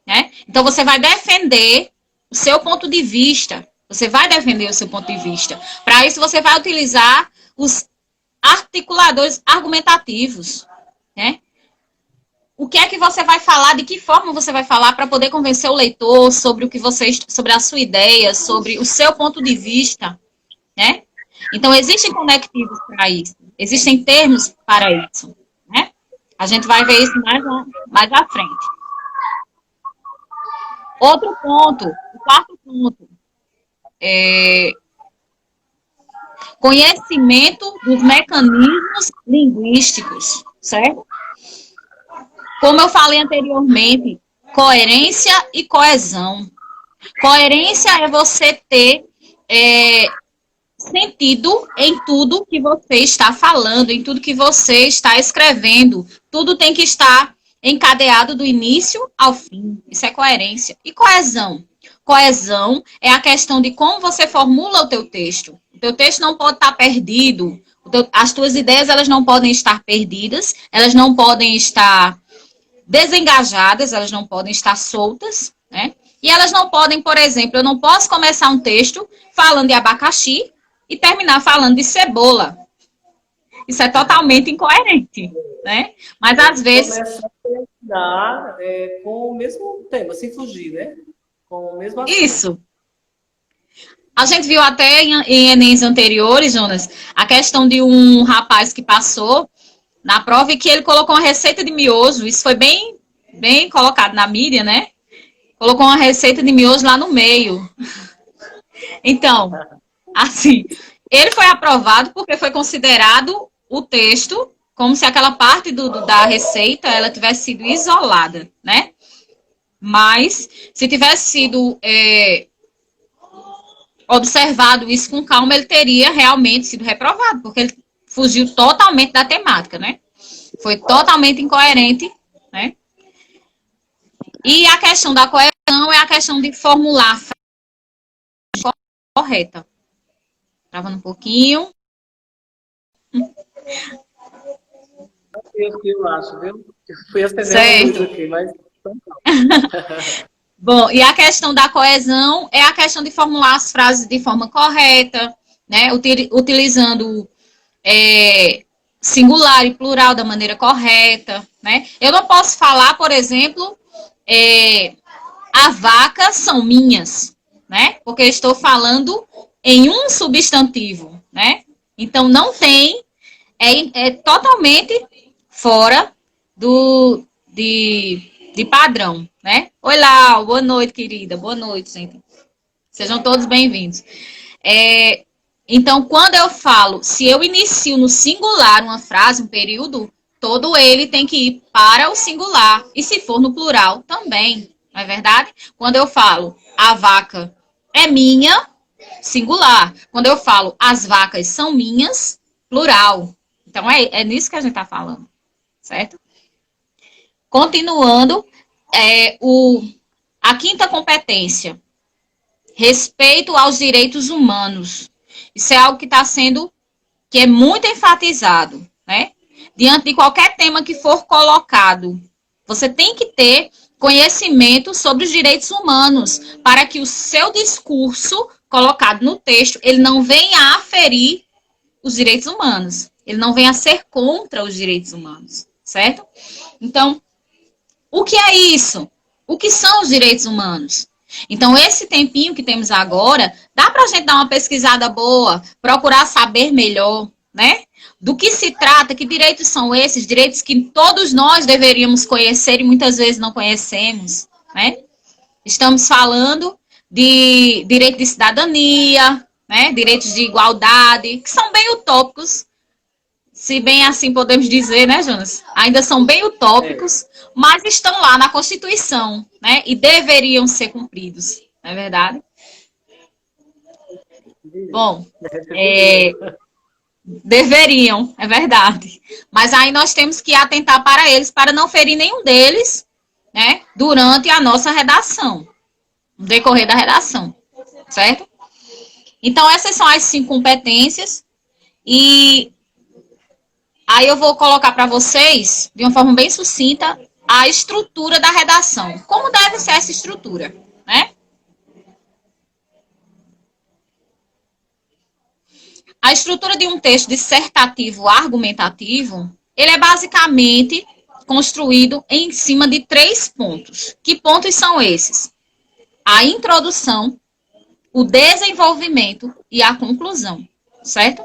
né? Então, você vai defender o seu ponto de vista. Você vai defender o seu ponto de vista. Para isso, você vai utilizar os articuladores argumentativos, né? O que é que você vai falar, de que forma você vai falar para poder convencer o leitor sobre sobre a sua ideia, sobre o seu ponto de vista, né? Então, existem conectivos para isso. Existem termos para isso, né? A gente vai ver isso mais à frente. Outro ponto, o quarto ponto, conhecimento dos mecanismos linguísticos, certo? Como eu falei anteriormente, coerência e coesão. Coerência é você ter sentido em tudo que você está falando, em tudo que você está escrevendo. Tudo tem que estar encadeado do início ao fim. Isso é coerência. E coesão? Coesão é a questão de como você formula o teu texto. O teu texto não pode estar perdido. As tuas ideias, elas não podem estar perdidas. Elas não podem estar desengajadas. Elas não podem estar soltas, né? E elas não podem, por exemplo, eu não posso começar um texto falando de abacaxi e terminar falando de cebola. Isso é totalmente incoerente, né? Mas às vezes... Começar com o mesmo tema, sem fugir, né? Com o mesmo assunto. Isso. A gente viu até em Enems anteriores, Jonas, a questão de um rapaz que passou na prova e que ele colocou uma receita de miojo. Isso foi bem colocado na mídia, né? Colocou uma receita de miojo lá no meio. Então, assim, ele foi aprovado porque foi considerado o texto como se aquela parte da receita ela tivesse sido isolada, né? Mas, se tivesse sido observado isso com calma, ele teria realmente sido reprovado, porque ele fugiu totalmente da temática, né? Foi totalmente incoerente, né? E a questão da coesão é a questão de formular a frase correta. Travando um pouquinho. Eu acho, viu? Eu fui acender Certo. a luz aqui, mas... Bom, e a questão da coesão é a questão de formular as frases de forma correta, né? Utilizando singular e plural da maneira correta, né? Eu não posso falar, por exemplo, as vacas são minhas, né? Porque eu estou falando em um substantivo, né? Então, não tem, é totalmente fora de padrão, né? Oi, Lau, boa noite, querida, boa noite, gente. Sejam todos bem-vindos. Então, quando eu falo, se eu inicio no singular uma frase, um período, todo ele tem que ir para o singular. E se for no plural, também, não é verdade? Quando eu falo, a vaca é minha, singular. Quando eu falo, as vacas são minhas, plural. Então, é nisso que a gente está falando, certo? Continuando, a quinta competência, respeito aos direitos humanos. Isso é algo que é muito enfatizado, né? Diante de qualquer tema que for colocado, você tem que ter conhecimento sobre os direitos humanos, para que o seu discurso colocado no texto, ele não venha a aferir os direitos humanos, ele não venha a ser contra os direitos humanos, certo? Então, o que é isso? O que são os direitos humanos? Então, esse tempinho que temos agora, dá para a gente dar uma pesquisada boa, procurar saber melhor, né? Do que se trata, que direitos são esses, direitos que todos nós deveríamos conhecer e muitas vezes não conhecemos, né? Estamos falando de direito de cidadania, né? Direitos de igualdade, que são bem utópicos, se bem assim podemos dizer, né, Jonas? Ainda são bem utópicos, mas estão lá na Constituição, né? E deveriam ser cumpridos, não é verdade? Bom, deveriam, é verdade. Mas aí nós temos que atentar para eles, para não ferir nenhum deles, né? Durante a nossa redação, no decorrer da redação, certo? Então, essas são as 5 competências. E aí eu vou colocar para vocês, de uma forma bem sucinta, a estrutura da redação. Como deve ser essa estrutura, né? A estrutura de um texto dissertativo argumentativo, ele é basicamente construído em cima de 3 pontos. Que pontos são esses? A introdução, o desenvolvimento e a conclusão, certo?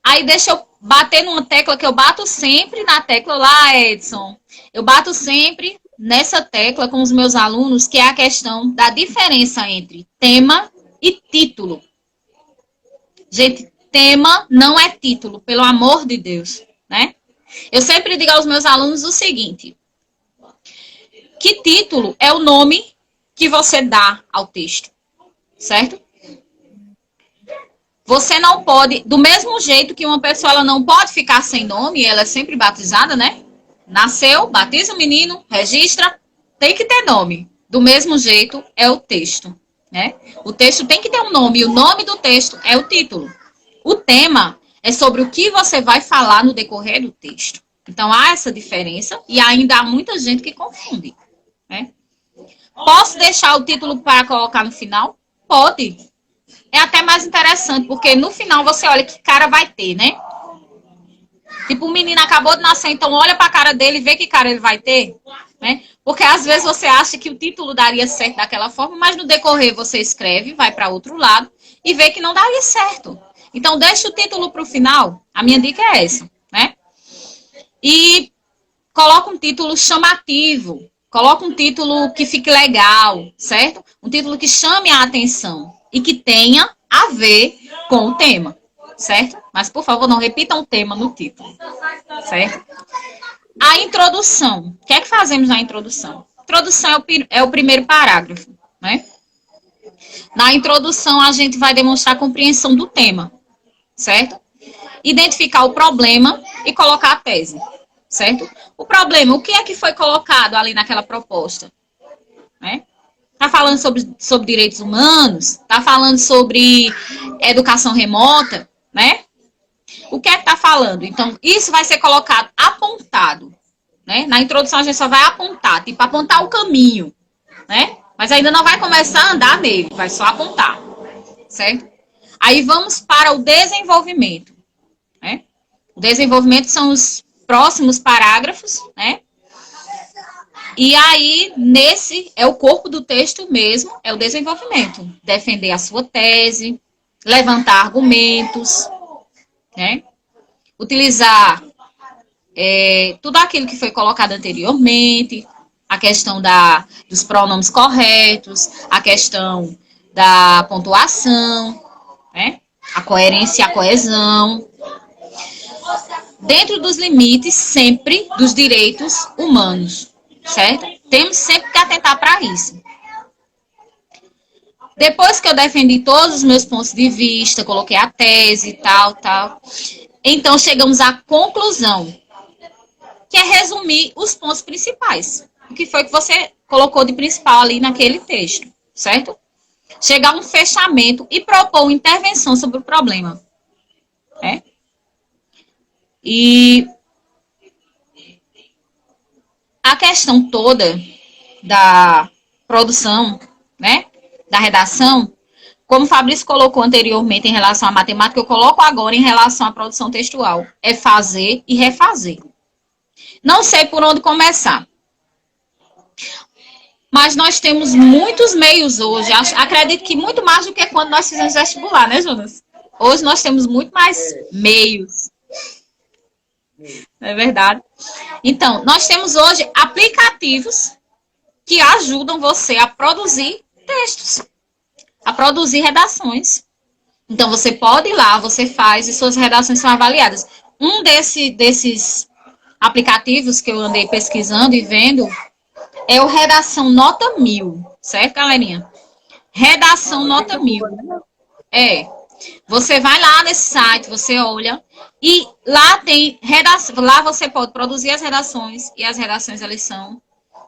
Aí deixa eu bater numa tecla que eu bato sempre na tecla lá, Edson. Eu bato sempre nessa tecla com os meus alunos, que é a questão da diferença entre tema e título. Gente, tema não é título, pelo amor de Deus, né? Eu sempre digo aos meus alunos o seguinte: que título é o nome que você dá ao texto, certo? Você não pode, do mesmo jeito que uma pessoa ela não pode ficar sem nome, ela é sempre batizada, né? Nasceu, batiza o menino, registra, tem que ter nome. Do mesmo jeito é o texto, né? O texto tem que ter um nome, e o nome do texto é o título. O tema é sobre o que você vai falar no decorrer do texto. Então, há essa diferença e ainda há muita gente que confunde, né? Posso deixar o título para colocar no final? Pode. É até mais interessante, porque no final você olha que cara vai ter, né? Tipo, o menino acabou de nascer, então olha para a cara dele e vê que cara ele vai ter, né? Porque às vezes você acha que o título daria certo daquela forma, mas no decorrer você escreve, vai para outro lado e vê que não daria certo. Então, deixa o título para o final. A minha dica é essa, né? E coloca um título chamativo. Coloca um título que fique legal, certo? Um título que chame a atenção e que tenha a ver com o tema, certo? Mas, por favor, não repitam o tema no título, certo? A introdução. O que é que fazemos na introdução? A introdução é o primeiro parágrafo, né? Na introdução, a gente vai demonstrar a compreensão do tema, certo? Identificar o problema e colocar a tese, certo? O problema, o que é que foi colocado ali naquela proposta? Né? Está falando sobre direitos humanos? Está falando sobre educação remota? Né? O que é que está falando? Então, isso vai ser colocado apontado. Né? Na introdução, a gente só vai apontar, tipo, apontar o caminho. Né? Mas ainda não vai começar a andar nele, vai só apontar. Certo? Aí vamos para o desenvolvimento. Né? O desenvolvimento são os próximos parágrafos, né? E aí, nesse, é o corpo do texto mesmo, é o desenvolvimento. Defender a sua tese, levantar argumentos, né? Utilizar tudo aquilo que foi colocado anteriormente, a questão dos pronomes corretos, a questão da pontuação, né? A coerência e a coesão. Dentro dos limites, sempre, dos direitos humanos, certo? Temos sempre que atentar para isso. Depois que eu defendi todos os meus pontos de vista, coloquei a tese, tal, então chegamos à conclusão, que é resumir os pontos principais. O que foi que você colocou de principal ali naquele texto, certo? Chegar a um fechamento e propor uma intervenção sobre o problema, né? E a questão toda da produção, né, da redação, como o Fabrício colocou anteriormente em relação à matemática, eu coloco agora em relação à produção textual. É fazer e refazer. Não sei por onde começar. Mas nós temos muitos meios hoje. Acredito que muito mais do que quando nós fizemos vestibular, né, Jonas? Hoje nós temos muito mais meios. Não é verdade? Então, nós temos hoje aplicativos que ajudam você a produzir textos, a produzir redações. Então, você pode ir lá, você faz e suas redações são avaliadas. Um desses aplicativos que eu andei pesquisando e vendo é o Redação Nota 1000, certo, galerinha? Redação Nota 1000. Você vai lá nesse site, você olha, e lá tem redação, lá você pode produzir as redações, e as redações elas são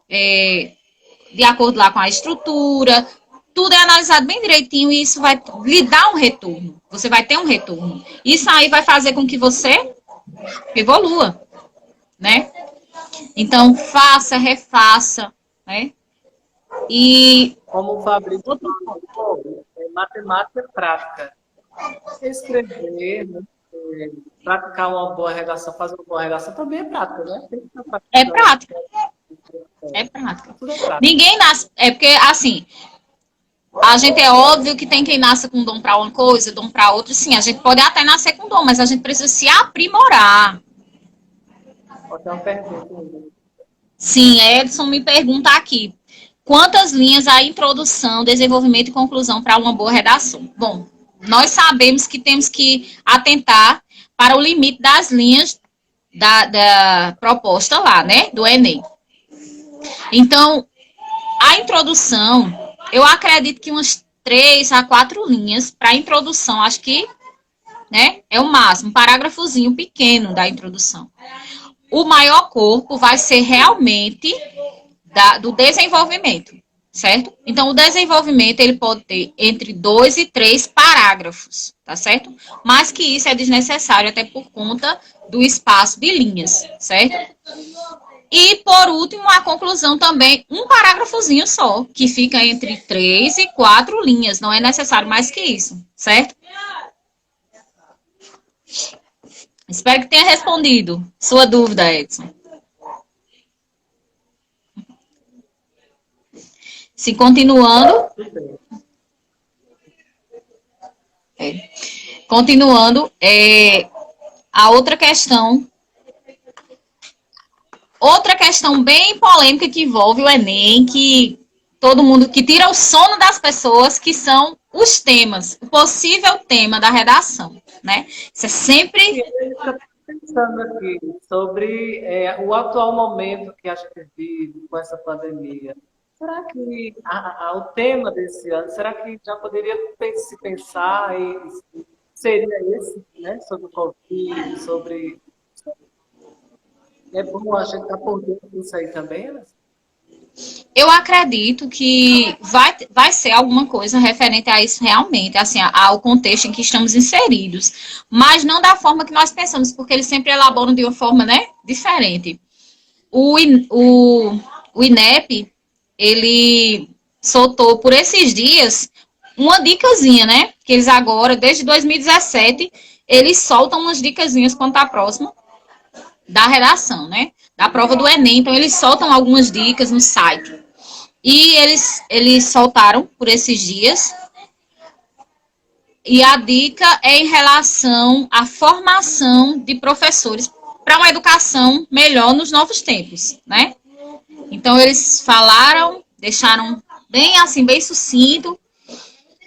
de acordo lá com a estrutura, tudo é analisado bem direitinho, e isso vai lhe dar um retorno. Você vai ter um retorno. Isso aí vai fazer com que você evolua, né? Então, faça, refaça, né? E como o Fabrício falou, matemática prática. Escrever, né? Praticar uma boa redação, fazer uma boa redação também é prática, né? Tem que estar é prática. É prática. Tudo é prática. Ninguém nasce. É porque, assim, a gente é óbvio que tem quem nasce com dom para uma coisa, dom para outra. Sim, a gente pode até nascer com dom, mas a gente precisa se aprimorar. Pode ter uma pergunta. Sim, Edson me pergunta aqui. Quantas linhas a introdução, desenvolvimento e conclusão para uma boa redação? Bom, nós sabemos que temos que atentar para o limite das linhas da proposta lá, né? Do Enem. Então, a introdução, eu acredito que umas 3 a 4 linhas para a introdução, acho que, né, é o máximo, um parágrafozinho pequeno da introdução. O maior corpo vai ser realmente do desenvolvimento, certo? Então, o desenvolvimento, ele pode ter entre 2 e 3 parágrafos, tá certo? Mas que isso é desnecessário, até por conta do espaço de linhas, certo? E, por último, a conclusão também, um parágrafozinho só, que fica entre 3 e 4 linhas, não é necessário mais que isso, certo? Espero que tenha respondido sua dúvida, Edson. Se continuando. Continuando, a outra questão. Outra questão bem polêmica que envolve o Enem, que todo mundo, que tira o sono das pessoas, que são os temas, o possível tema da redação, né? Isso é sempre... Pensando aqui sobre o atual momento que a gente vive com essa pandemia. Será que o tema desse ano, será que já poderia se pensar em seria esse, né? Sobre o Covid, sobre. É bom a gente estar por dentro disso aí também, né? Eu acredito que vai ser alguma coisa referente a isso realmente, assim, ao contexto em que estamos inseridos, mas não da forma que nós pensamos, porque eles sempre elaboram de uma forma, né, diferente. O INEP, ele soltou por esses dias uma dicasinha, né, que eles agora, desde 2017, eles soltam umas dicasinhas quando está próximo da redação, né, da prova do Enem, então eles soltam algumas dicas no site. E eles soltaram por esses dias. E a dica é em relação à formação de professores para uma educação melhor nos novos tempos, né? Então, eles falaram, deixaram bem assim, bem sucinto.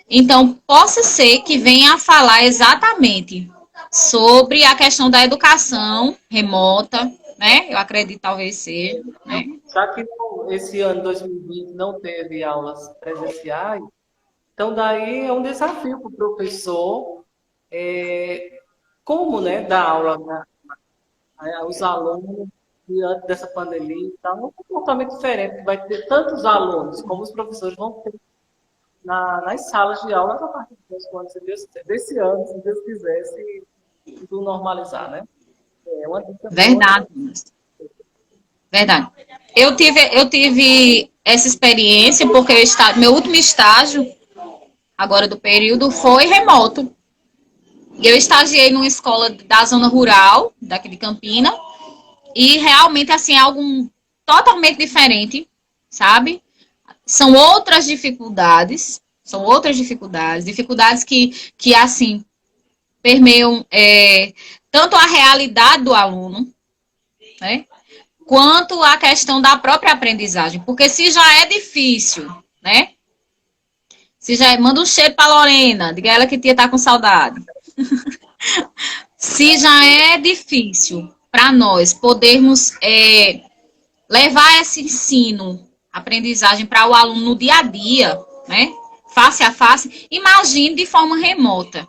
Então, possa ser que venha a falar exatamente sobre a questão da educação remota, né? Eu acredito talvez seja, né? Já que esse ano 2020 não teve aulas presenciais, então daí é um desafio para o professor como, né, dar aula aos alunos diante dessa pandemia e tal, é um comportamento diferente, que vai ter tantos alunos como os professores vão ter nas salas de aula a partir desse ano, se Deus quiser, se tudo normalizar, né? É uma dica Verdade. Verdade. Eu tive essa experiência porque meu último estágio, agora do período, foi remoto. Eu estagiei numa escola da zona rural, daqui de Campina, e realmente, assim, é algo totalmente diferente, sabe? São outras dificuldades que assim, permeiam tanto a realidade do aluno, né? Quanto a questão da própria aprendizagem. Porque se já é difícil, né? Manda um cheiro para Lorena, diga ela que tia tá com saudade. Se já é difícil para nós podermos levar esse ensino, aprendizagem para o aluno no dia a dia, né? Face a face, imagine de forma remota.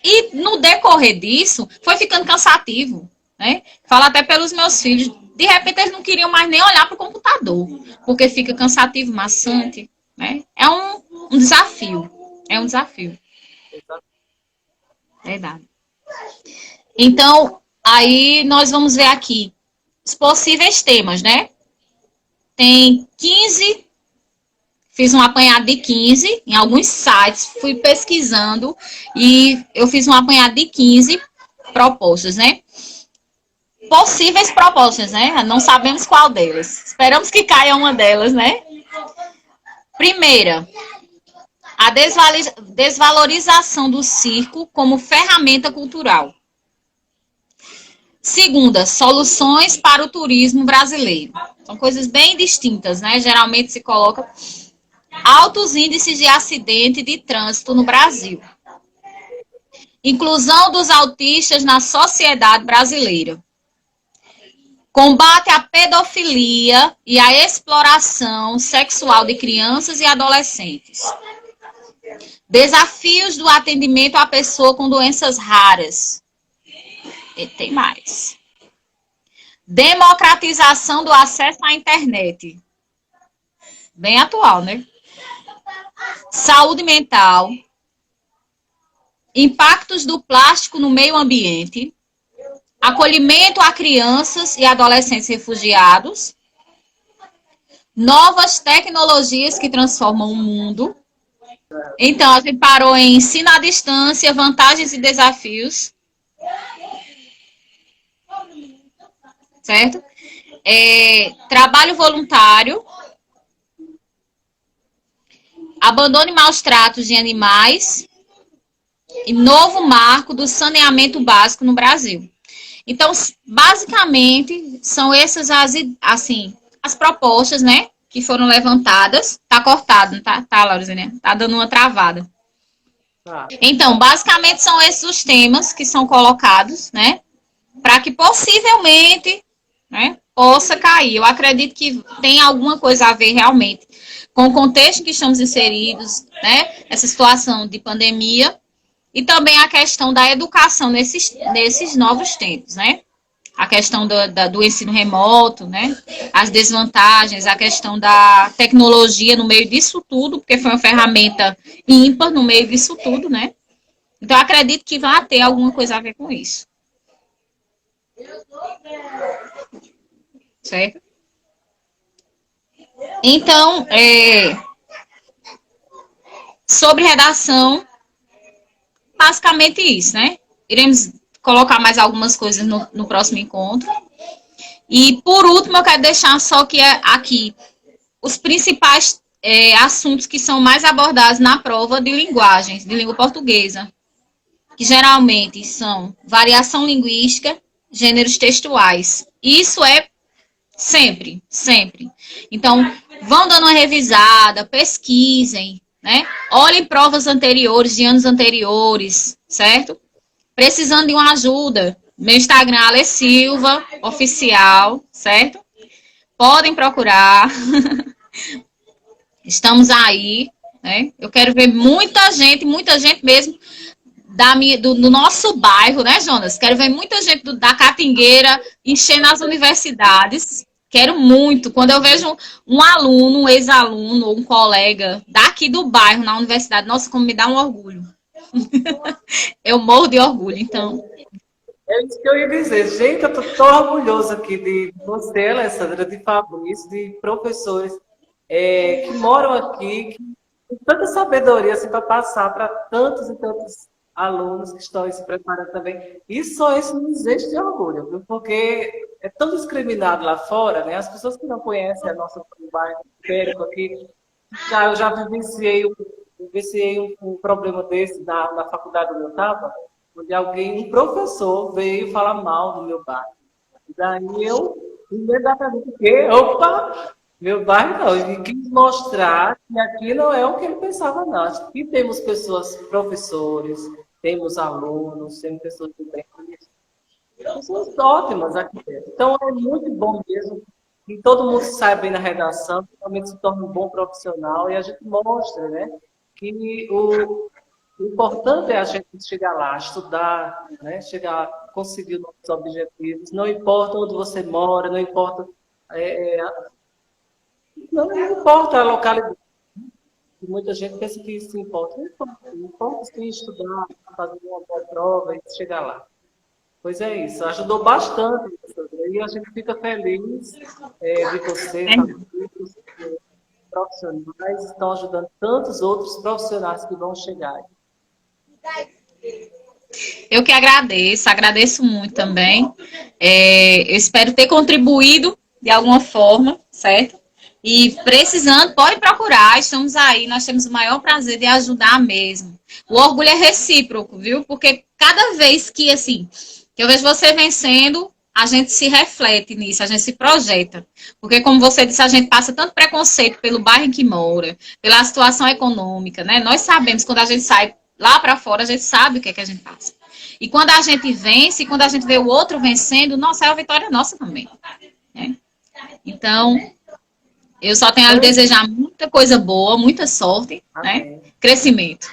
E no decorrer disso, foi ficando cansativo, né? Falo até pelos meus filhos. De repente, eles não queriam mais nem olhar para o computador, porque fica cansativo, maçante, né? É um desafio. É um desafio. Verdade. Então, aí nós vamos ver aqui os possíveis temas, né? Tem 15, fiz um apanhado de 15 em alguns sites, fui pesquisando e eu fiz um apanhado de 15 propostas, né? Possíveis propostas, né? Não sabemos qual delas. Esperamos que caia uma delas, né? Primeira, a desvalorização do circo como ferramenta cultural. Segunda, soluções para o turismo brasileiro. São coisas bem distintas, né? Geralmente se coloca altos índices de acidente de trânsito no Brasil. Inclusão dos autistas na sociedade brasileira. Combate à pedofilia e à exploração sexual de crianças e adolescentes. Desafios do atendimento à pessoa com doenças raras. E tem mais. Democratização do acesso à internet. Bem atual, né? Saúde mental. Impactos do plástico no meio ambiente. Acolhimento a crianças e adolescentes refugiados. Novas tecnologias que transformam o mundo. Então, a gente parou em ensino à distância, vantagens e desafios. Certo? Trabalho voluntário. Abandono e maus tratos de animais. E novo marco do saneamento básico no Brasil. Então, basicamente, são essas as propostas, né, que foram levantadas. Tá cortado, tá, Laurizinha? Tá dando uma travada. Então, basicamente, são esses os temas que são colocados, né, para que possivelmente, né, possa cair. Eu acredito que tem alguma coisa a ver realmente com o contexto em que estamos inseridos, né? Essa situação de pandemia e também a questão da educação nesses novos tempos, né? A questão do ensino remoto, né? As desvantagens, a questão da tecnologia no meio disso tudo, porque foi uma ferramenta ímpar no meio disso tudo, né? Então, acredito que vai ter alguma coisa a ver com isso. Certo? Então, sobre redação, basicamente isso, né? Iremos colocar mais algumas coisas no próximo encontro. E, por último, eu quero deixar só que aqui os principais assuntos que são mais abordados na prova de linguagens, de língua portuguesa, que geralmente são variação linguística, gêneros textuais. Isso é sempre, sempre. Então, vão dando uma revisada, pesquisem, né? Olhem provas anteriores, de anos anteriores, certo? Precisando de uma ajuda, meu Instagram, Ale Silva, oficial, certo? Podem procurar. Estamos aí, né? Eu quero ver muita gente mesmo do nosso bairro, né, Jonas? Quero ver muita gente da Catingueira enchendo as universidades. Quero muito. Quando eu vejo um aluno, um ex-aluno ou um colega daqui do bairro na universidade, nossa, como me dá um orgulho. Eu morro de orgulho, então. É isso que eu ia dizer. Gente, eu estou tão orgulhosa aqui de você, Alessandra, de Fabrício, de professores que moram aqui, que tem tanta sabedoria assim, para passar para tantos e tantos alunos que estão aí se preparando também. E só isso nos enche de orgulho, viu? Porque é tão discriminado lá fora, né? As pessoas que não conhecem a nossa bairro periférico aqui, eu já vivenciei um problema desse na faculdade onde eu estava, onde um professor, veio falar mal do meu bairro. E daí eu, imediatamente, opa, meu bairro não. Ele quis mostrar que aqui não é o que ele pensava, não. Aqui temos pessoas, professores, temos alunos, temos pessoas de bem, pessoas ótimas aqui dentro. Então, é muito bom mesmo que todo mundo saia bem na redação, realmente se torne um bom profissional e a gente mostra, né, que o importante é a gente chegar lá, estudar, né, chegar, conseguir os nossos objetivos, não importa onde você mora, não importa, não importa a localidade. Muita gente pensa que isso importa. Não importa sim estudar, fazer uma boa prova e chegar lá. Pois é isso, ajudou bastante, professora. E a gente fica feliz de você, amigos, profissionais, estão ajudando tantos outros profissionais que vão chegar. Eu que agradeço muito também. Eu espero ter contribuído de alguma forma, certo? E precisando, pode procurar, estamos aí, nós temos o maior prazer de ajudar mesmo. O orgulho é recíproco, viu? Porque cada vez que, assim, que eu vejo você vencendo, a gente se reflete nisso, a gente se projeta. Porque, como você disse, a gente passa tanto preconceito pelo bairro em que mora, pela situação econômica, né? Nós sabemos, quando a gente sai lá para fora, a gente sabe o que é que a gente passa. E quando a gente vence, quando a gente vê o outro vencendo, nossa, é uma vitória nossa também. Né? Então, eu só tenho a desejar muita coisa boa, muita sorte, né? Crescimento.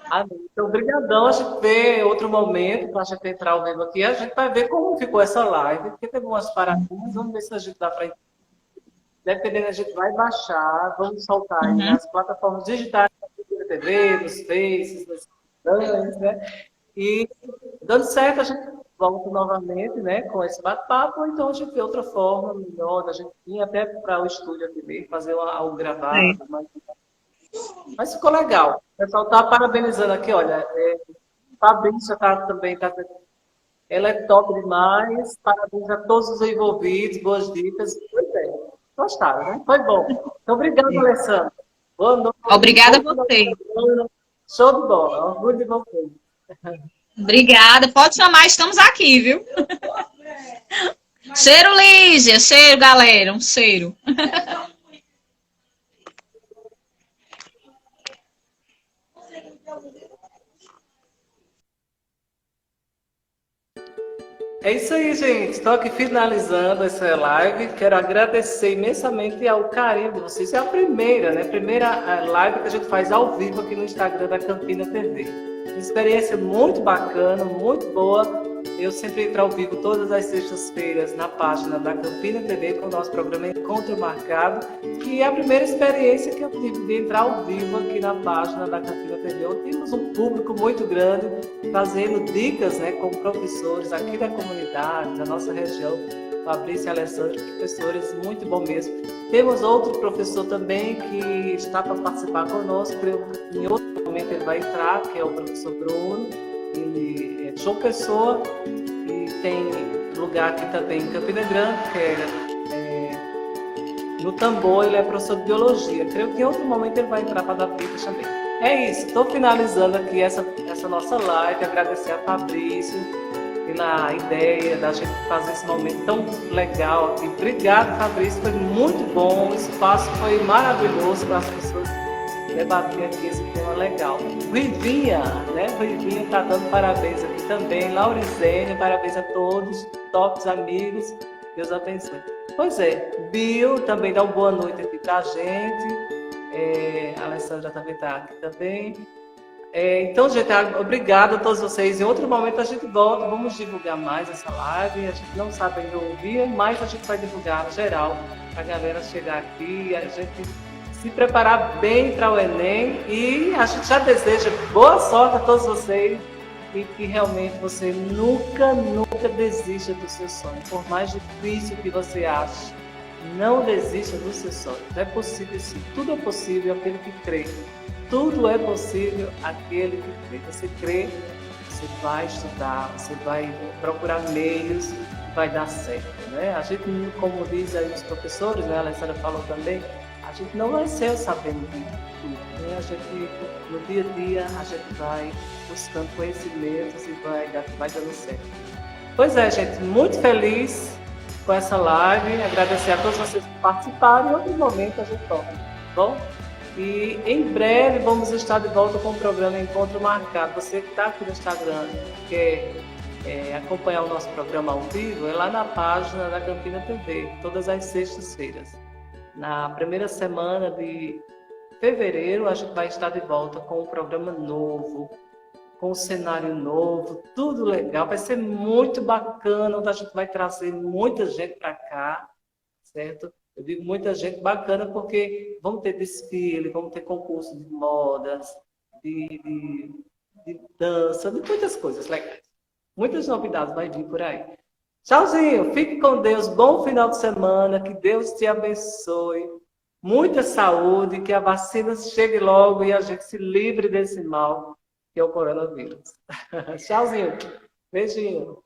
Amém. Então, obrigadão. A gente vê outro momento para a gente entrar ao vivo aqui. A gente vai ver como ficou essa live, porque teve umas paradinhas. Vamos ver se a gente dá para. Dependendo, a gente vai baixar, vamos soltar aí nas plataformas digitais, na TV, nos Faces, nos Instagrams, né? E dando certo, a gente volta novamente, né, com esse bate-papo, ou então a gente vê outra forma melhor, a gente vir até para o estúdio aqui mesmo, fazer algo gravado, mas ficou legal. O pessoal está parabenizando aqui, olha, Fabrícia também está. Ela é top demais, parabéns a todos os envolvidos, boas dicas. Pois é, gostaram, né? Foi bom. Então, obrigado, Alessandra. Boa noite. Obrigada a você. Show de bola, orgulho de vocês. Obrigada, pode chamar, estamos aqui, viu? Cheiro, Lígia, cheiro, galera, um cheiro. É isso aí, gente. Estou aqui finalizando essa live. Quero agradecer imensamente ao carinho de vocês. É a primeira, né? Primeira live que a gente faz ao vivo aqui no Instagram da Campina TV. Uma experiência muito bacana, muito boa. Eu sempre entro ao vivo todas as sextas-feiras na página da Campina TV com o nosso programa Encontro Marcado, que é a primeira experiência que eu tive de entrar ao vivo aqui na página da Campina TV. Temos um público muito grande, trazendo dicas, né, com professores aqui da comunidade, da nossa região, Fabrício e Alessandro, professores, muito bom mesmo. Temos outro professor também que está para participar conosco, em outro momento ele vai entrar, que é o professor Bruno. Ele é de João Pessoa e tem lugar aqui também em Campina Grande, que no Tambor, ele é professor de biologia. Creio que em outro momento ele vai entrar para dar dicas também. É isso, estou finalizando aqui essa nossa live, agradecer a Fabrício pela ideia da gente fazer esse momento tão legal aqui. Obrigado, Fabrício, foi muito bom, o espaço foi maravilhoso para as pessoas debater aqui esse tema legal. Rivinha, né? Rivinha está dando parabéns aqui também. Laurizene, parabéns a todos, tops amigos. Deus abençoe. Pois é, Bill também dá uma boa noite aqui pra gente. A Alessandra também está aqui também. Então, gente, obrigada a todos vocês. Em outro momento a gente volta, vamos divulgar mais essa live. A gente não sabe ainda o dia, mas a gente vai divulgar geral para a galera chegar aqui e a gente se preparar bem para o Enem. E a gente já deseja boa sorte a todos vocês e que realmente você nunca desista do seu sonho. Por mais difícil que você ache, não desista do seu sonho. É possível sim, tudo é possível aquele que crê. Tudo é possível aquele que crê. Você crê, você vai estudar, você vai procurar meios, vai dar certo, né? A gente, como diz aí os professores, né? A Alessandra falou também, a gente não nasceu sabendo de tudo, né? A gente, no dia a dia, a gente vai buscando conhecimentos e vai dando certo. Pois é, gente, muito feliz com essa live, agradecer a todos vocês que participaram e em outro momento a gente toca, tá bom? E em breve vamos estar de volta com o programa Encontro Marcado. Você que está aqui no Instagram, quer acompanhar o nosso programa ao vivo, é lá na página da Campina TV, todas as sextas-feiras. Na primeira semana de fevereiro, a gente vai estar de volta com um programa novo, com um cenário novo, tudo legal. Vai ser muito bacana, onde a gente vai trazer muita gente para cá, certo? Eu digo muita gente bacana porque vamos ter desfile, vamos ter concurso de modas, de dança, de muitas coisas legais. Muitas novidades vai vir por aí. Tchauzinho, fique com Deus, bom final de semana, que Deus te abençoe, muita saúde, que a vacina chegue logo e a gente se livre desse mal, que é o coronavírus. Tchauzinho, beijinho.